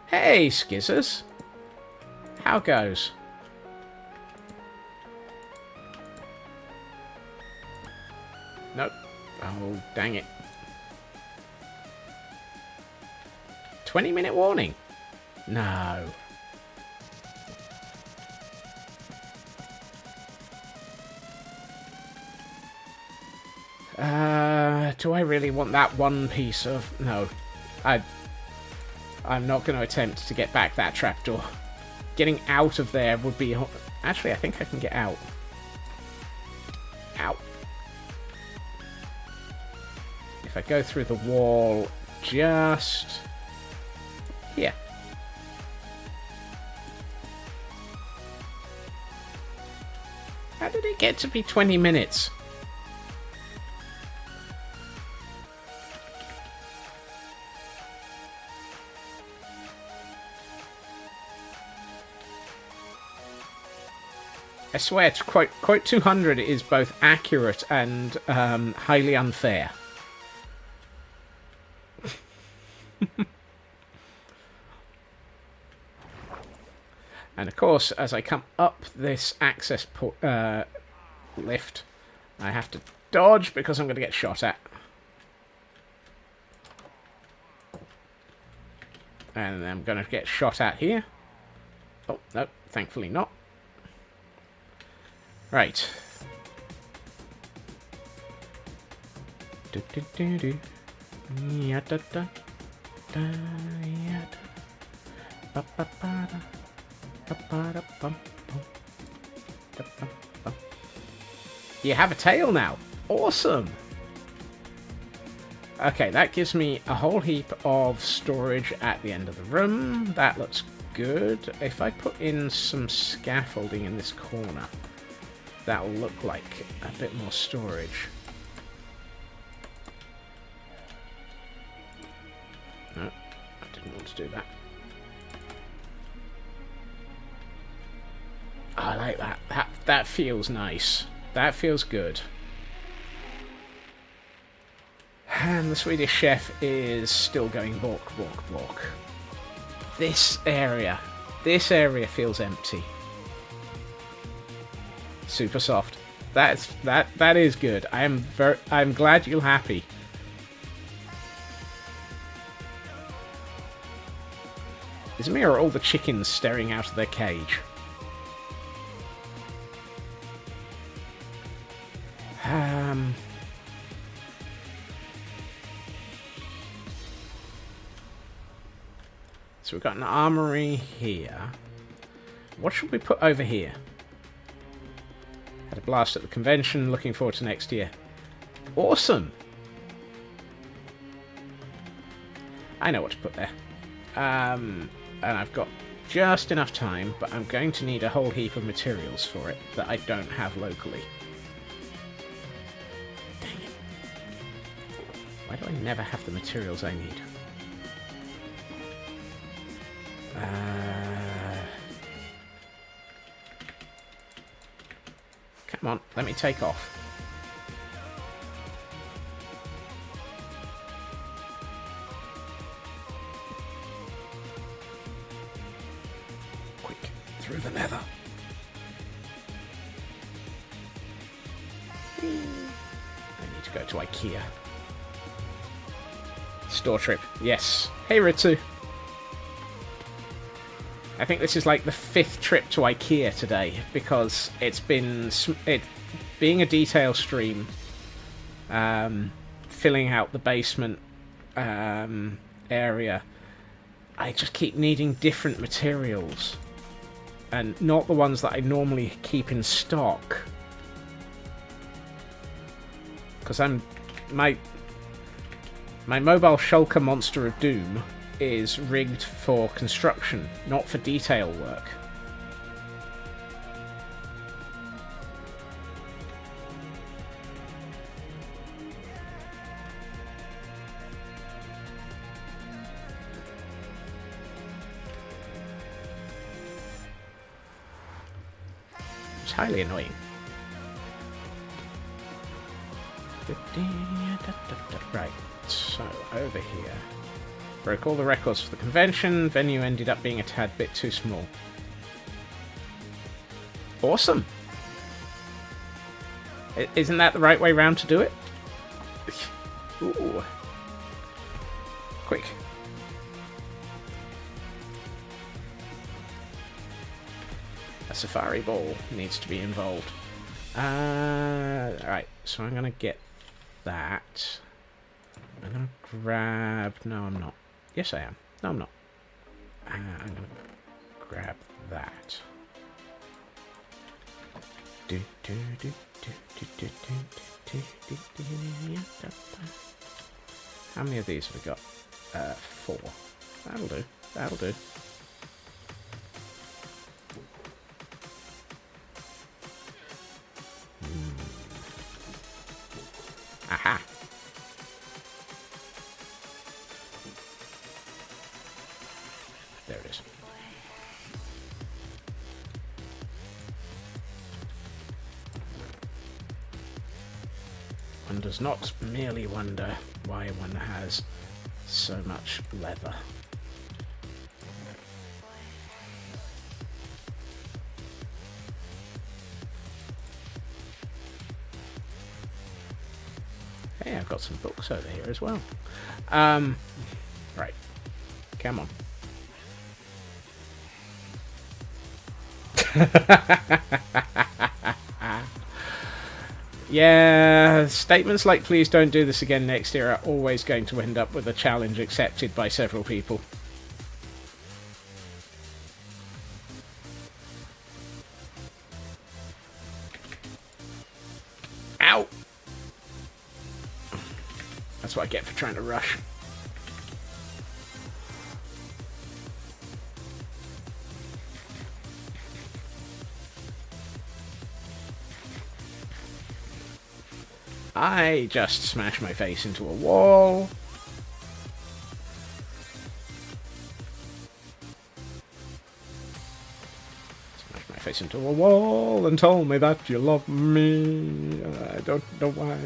Hey, Skizzers! How goes? Nope. Oh, dang it. 20-minute warning? No. Do I really want that one piece of... No. I'm not going to attempt to get back that trapdoor. Getting out of there would be... Actually, I think I can get out. Ow. If I go through the wall just... here. How did it get to be 20 minutes? I swear, quote 200 is both accurate and highly unfair. And of course, as I come up this access lift, I have to dodge because I'm going to get shot at. And I'm going to get shot at here. Oh, no, thankfully not. Right. You have a tail now. Awesome. Okay, that gives me a whole heap of storage at the end of the room. That looks good. If I put in some scaffolding in this corner, that will look like a bit more storage. No, I didn't want to do that. I like that. That feels nice. That feels good. And the Swedish chef is still going bork, bork, bork. This area feels empty. Super soft. That is good. I'm glad you're happy. Is me or all the chickens staring out of their cage? So we've got an armory here. What should we put over here? Had a blast at the convention. Looking forward to next year. Awesome! I know what to put there. And I've got just enough time, but I'm going to need a whole heap of materials for it that I don't have locally. Dang it. Why do I never have the materials I need? Come on, let me take off. Quick, through the nether. I need to go to IKEA. Store trip, yes. Hey Ritsu. I think this is like the 5th trip to IKEA today, because it's been being a detail stream, filling out the basement area. I just keep needing different materials, and not the ones that I normally keep in stock, because my mobile shulker monster of doom is rigged for construction, not for detail work. It's highly annoying. Right, so over here. Broke all the records for the convention. Venue ended up being a tad bit too small. Awesome! Isn't that the right way round to do it? Ooh. Quick. A safari ball needs to be involved. Alright, so I'm gonna get that. I'm gonna grab... No, I'm not. Yes, I am. No, I'm not. I'm going to grab that. How many of these have we got? 4. That'll do. That'll do. Aha! There it is. One does not merely wonder why one has so much leather. Hey, I've got some books over here as well. Right. Come on. Yeah, statements like "please don't do this again next year" are always going to end up with a challenge accepted by several people. Ow! That's what I get for trying to rush. I just smashed my face into a wall. Smashed my face into a wall and told me that you love me. I don't know why.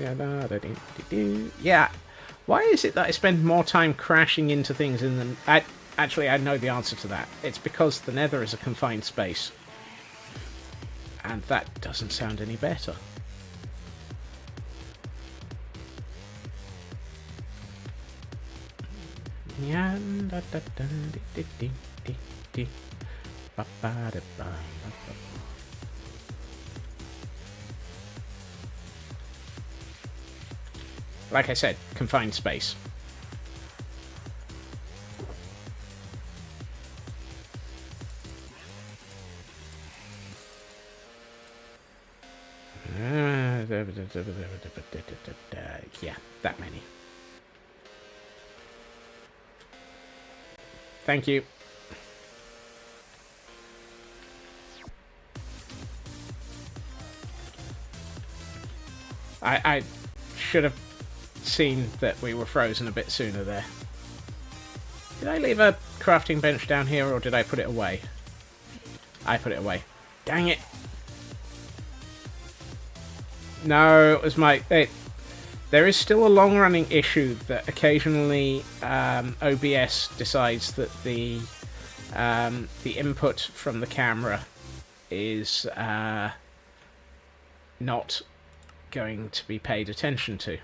Yeah. Why is it that I spend more time crashing into things in the... Actually, I know the answer to that. It's because the Nether is a confined space. And that doesn't sound any better. Like I said, confined space. Yeah, that many. Thank you. I should have seen that we were frozen a bit sooner there. Did I leave a crafting bench down here, or did I put it away? I put it away. Dang it! No, it was my... There is still a long-running issue that occasionally OBS decides that the input from the camera is not going to be paid attention to.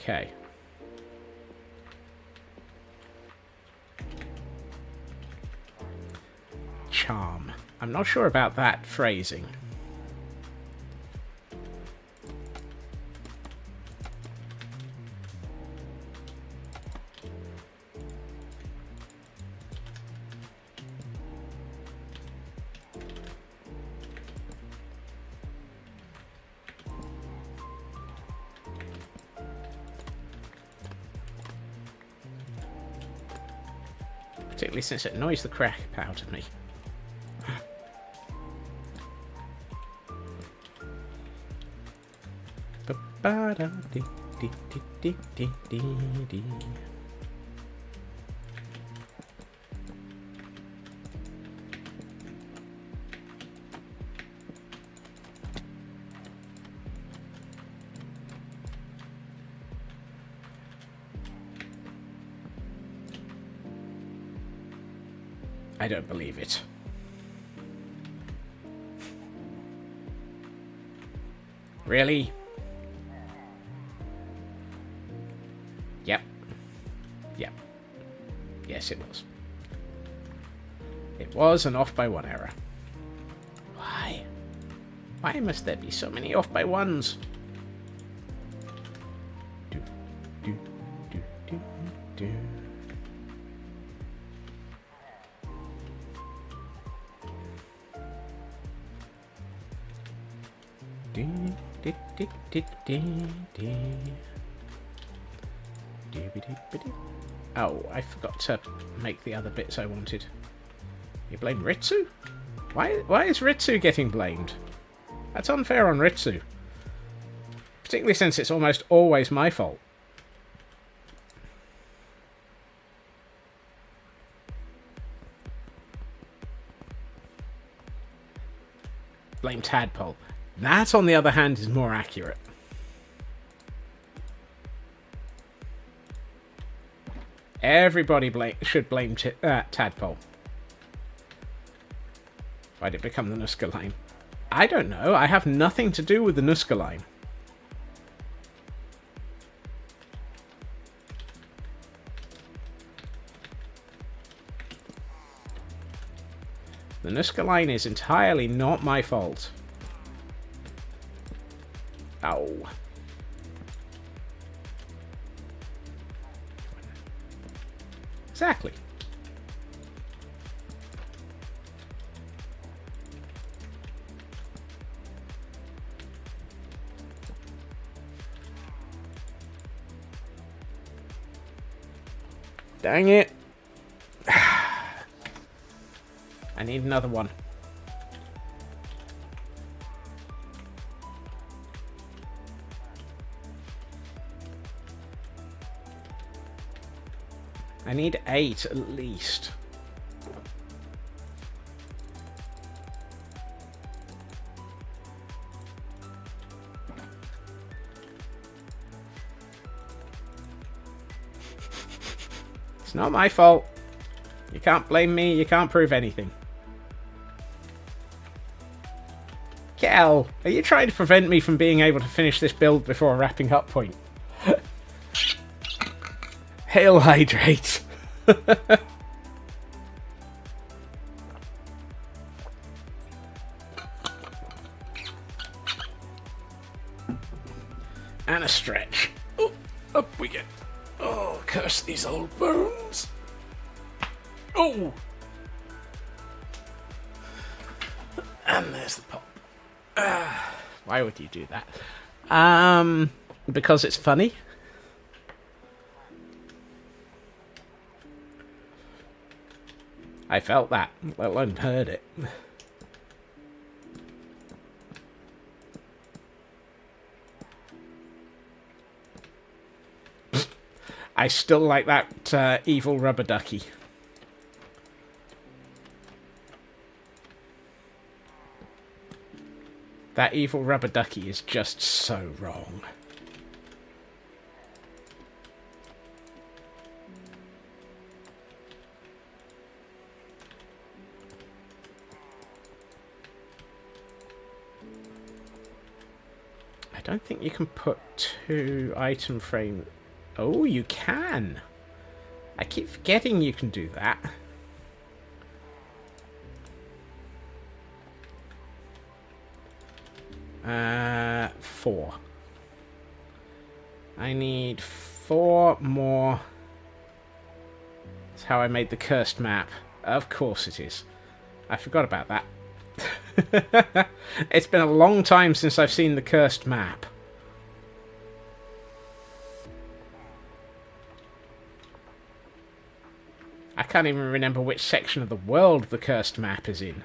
Okay. Charm. I'm not sure about that phrasing. Particularly since it annoys the crap out of me. I don't believe it. Really? Yep. Yep. Yes, it was. It was an off by one error. Why? Why must there be so many off by ones? Do, do, do, do, do. Oh, I forgot to make the other bits I wanted. You blame Ritsu? Why is Ritsu getting blamed? That's unfair on Ritsu. Particularly since it's almost always my fault. Blame Tadpole. That, on the other hand, is more accurate. Everybody should blame Tadpole. Why did it become the Nuska line? I don't know. I have nothing to do with the Nuska line. The Nuska line is entirely not my fault. Ow. Exactly. Dang it. I need another one. I need 8 at least. It's not my fault. You can't blame me. You can't prove anything. Kel, are you trying to prevent me from being able to finish this build before a wrapping up point? Hail hydrate. And a stretch. Oh, up we get. Oh, curse these old bones. Oh. And there's the pop. Why would you do that? Because it's funny. I felt that, let alone heard it. I still like that evil rubber ducky. That evil rubber ducky is just so wrong. I don't think you can put 2 item frame. Oh, you can. I keep forgetting you can do that. Four. I need 4 more. That's how I made the cursed map. Of course it is. I forgot about that. It's been a long time since I've seen the cursed map. I can't even remember which section of the world the cursed map is in.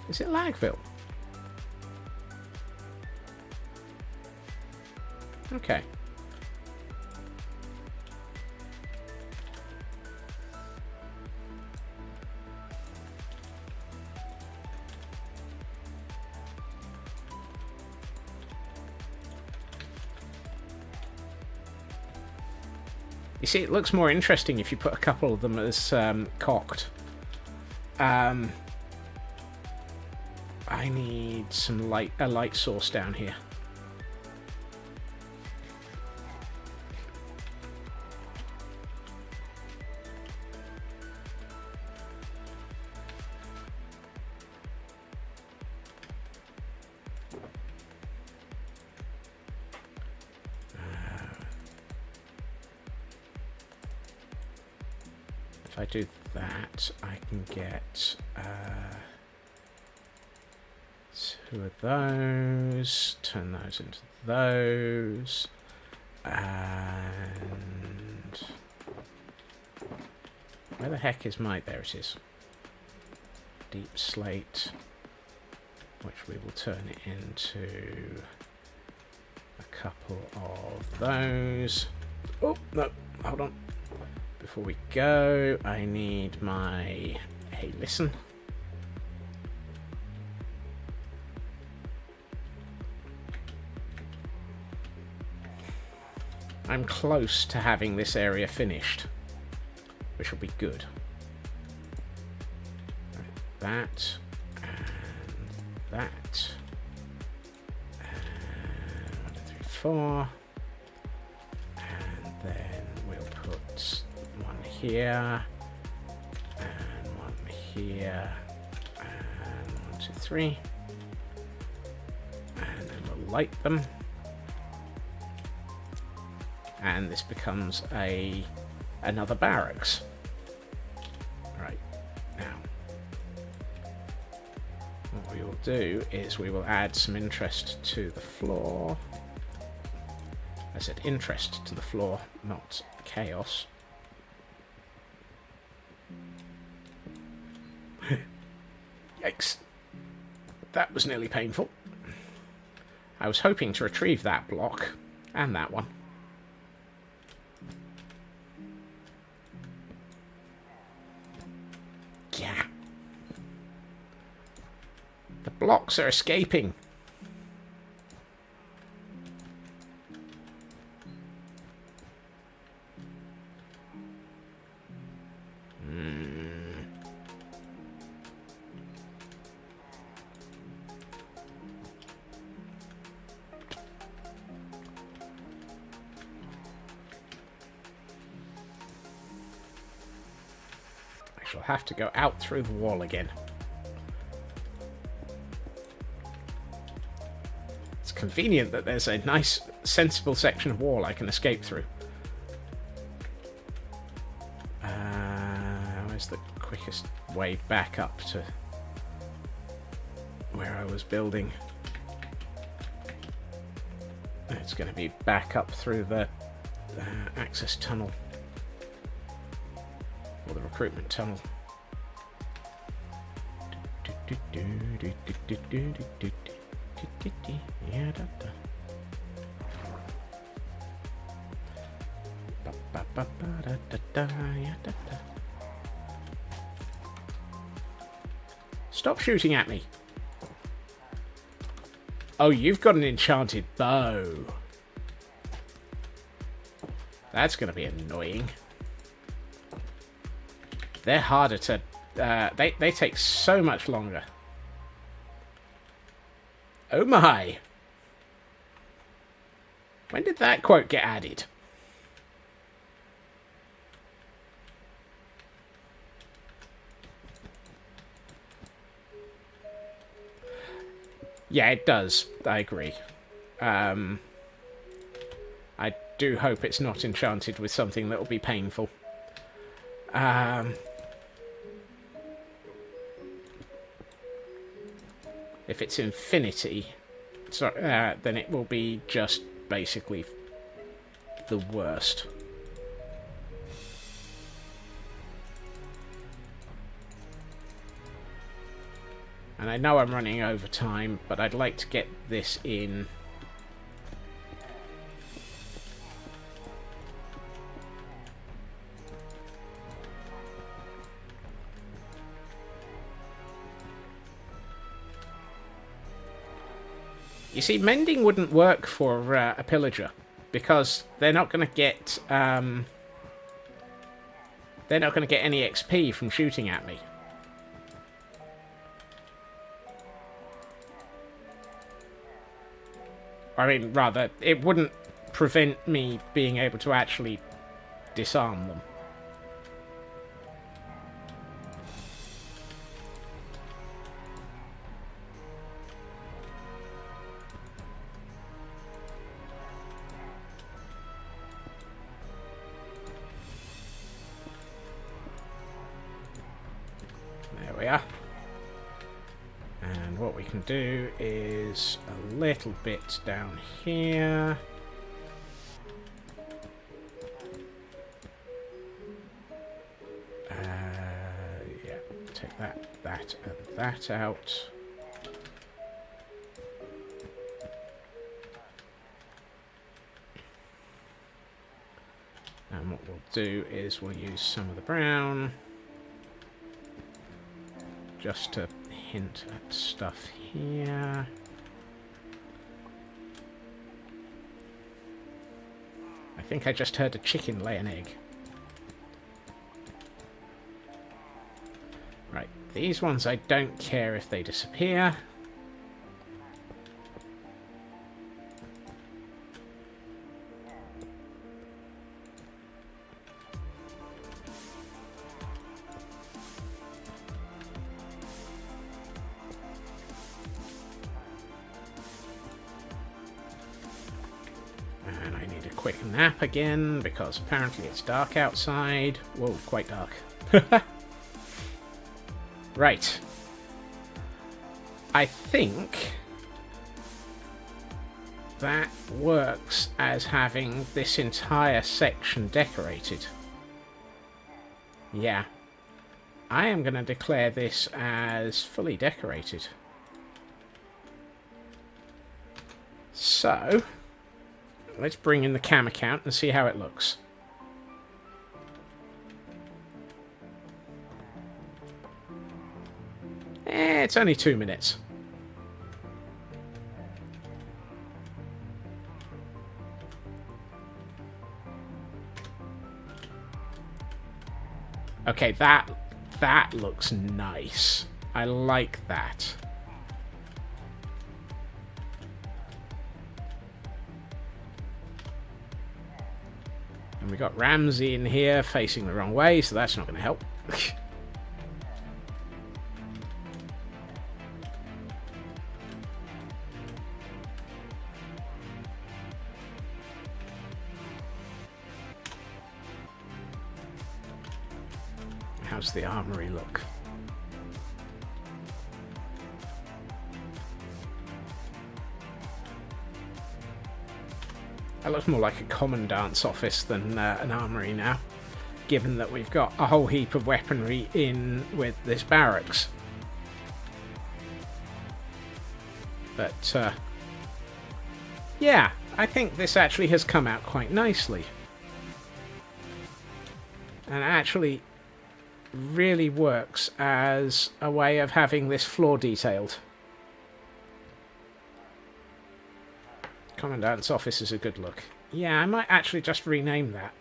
Is it Lagville? Okay. You see, it looks more interesting if you put a couple of them as cocked. I need some a light source down here. If I do that, I can get 2 of those, turn those into those, And where the heck is my... There it is. Deep slate, which we will turn it into a couple of those. Oh, no, hold on. Before we go, I need my... Hey, listen. I'm close to having this area finished, which will be good. That, and that, and 1, 2, 3, 4, and then we'll put one here, and one here, and 1, 2, 3, and then we'll light them. And this becomes another barracks. Right, now what we will do is we will add some interest to the floor. I said interest to the floor, not chaos. Yikes. That was nearly painful. I was hoping to retrieve that block and that one. Yeah. The blocks are escaping. I'll have to go out through the wall again. It's convenient that there's a nice, sensible section of wall I can escape through. Where's the quickest way back up to where I was building? It's going to be back up through the access tunnel. Or the recruitment tunnel. Stop shooting at me. Oh, you've got an enchanted bow. That's going to be annoying. They're harder to... they take so much longer. Oh my! When did that quote get added? Yeah, it does. I agree. I do hope it's not enchanted with something that will be painful. If it's infinity, then it will be just basically the worst. And I know I'm running over time, but I'd like to get this in. You see, mending wouldn't work for a pillager because they're not going to get any XP from shooting at me. I mean, rather, it wouldn't prevent me being able to actually disarm them. There we are. And what we can do is a little bit down here. take that, and that out. And what we'll do is we'll use some of the brown just to hint at stuff here. I think I just heard a chicken lay an egg. Right, these ones I don't care if they disappear. Quick nap again, because apparently it's dark outside. Whoa, quite dark. Right. I think that works as having this entire section decorated. Yeah. I am going to declare this as fully decorated. So let's bring in the camera count and see how it looks. It's only 2 minutes. Okay, that looks nice. I like that. And we got Ramsey in here facing the wrong way, so that's not going to help. How's the armory look? That looks more like a commandant's office than an armory now, given that we've got a whole heap of weaponry in with this barracks. But, yeah, I think this actually has come out quite nicely. And actually really works as a way of having this floor detailed. Commandant's office is a good look. Yeah, I might actually just rename that.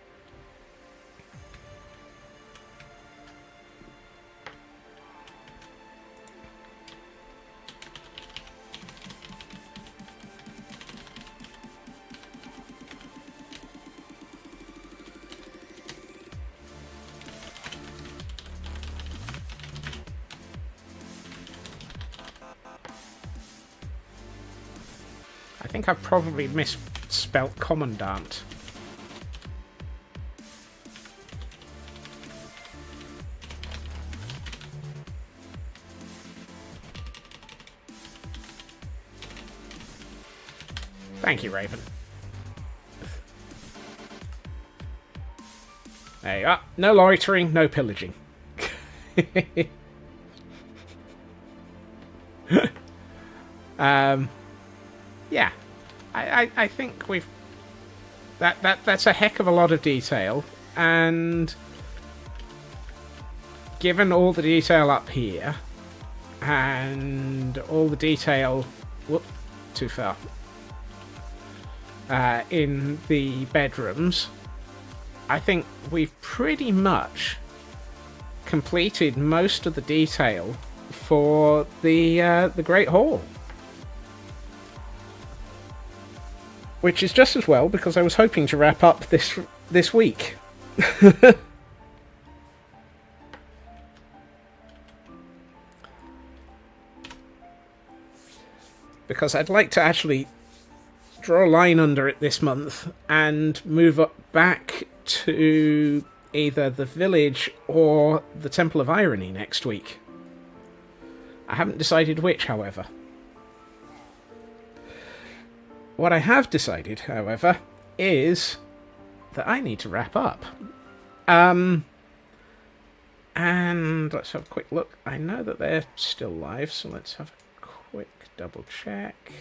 I think I've probably misspelt commandant. Thank you, Raven. There you are. No loitering, no pillaging. Yeah, I think we've that's a heck of a lot of detail, and given all the detail up here and all the detail, whoop, too far, in the bedrooms, I think we've pretty much completed most of the detail for the Great Hall. Which is just as well, because I was hoping to wrap up this week. Because I'd like to actually draw a line under it this month and move up back to either the village or the Temple of Irony next week. I haven't decided which, however. What I have decided, however, is that I need to wrap up. And And let's have a quick look. I know that they're still live, so let's have a quick double check.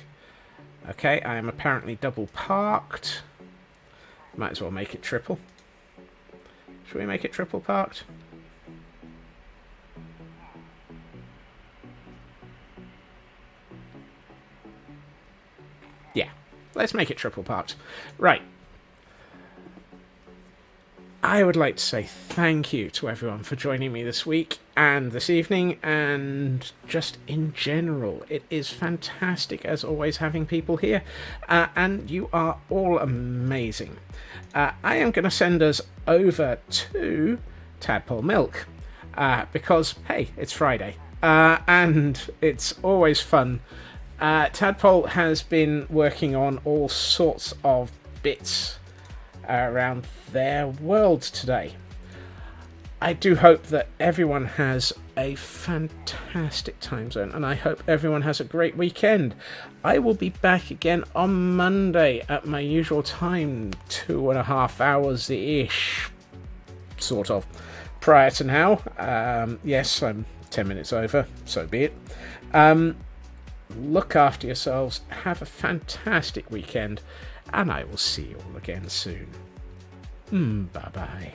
Okay, I am apparently double parked. Might as well make it triple. Should we make it triple parked? Yeah, let's make it triple parked. Right. I would like to say thank you to everyone for joining me this week and this evening, and just in general. It is fantastic, as always, having people here, and you are all amazing. I am going to send us over to Tadpole Milk, because, hey, it's Friday, and it's always fun. Tadpole has been working on all sorts of bits around their world today. I do hope that everyone has a fantastic time zone, and I hope everyone has a great weekend. I will be back again on Monday at my usual time, 2.5 hours-ish, sort of, prior to now. Yes, I'm 10 minutes over, so be it. Look after yourselves, have a fantastic weekend, and I will see you all again soon. Bye-bye.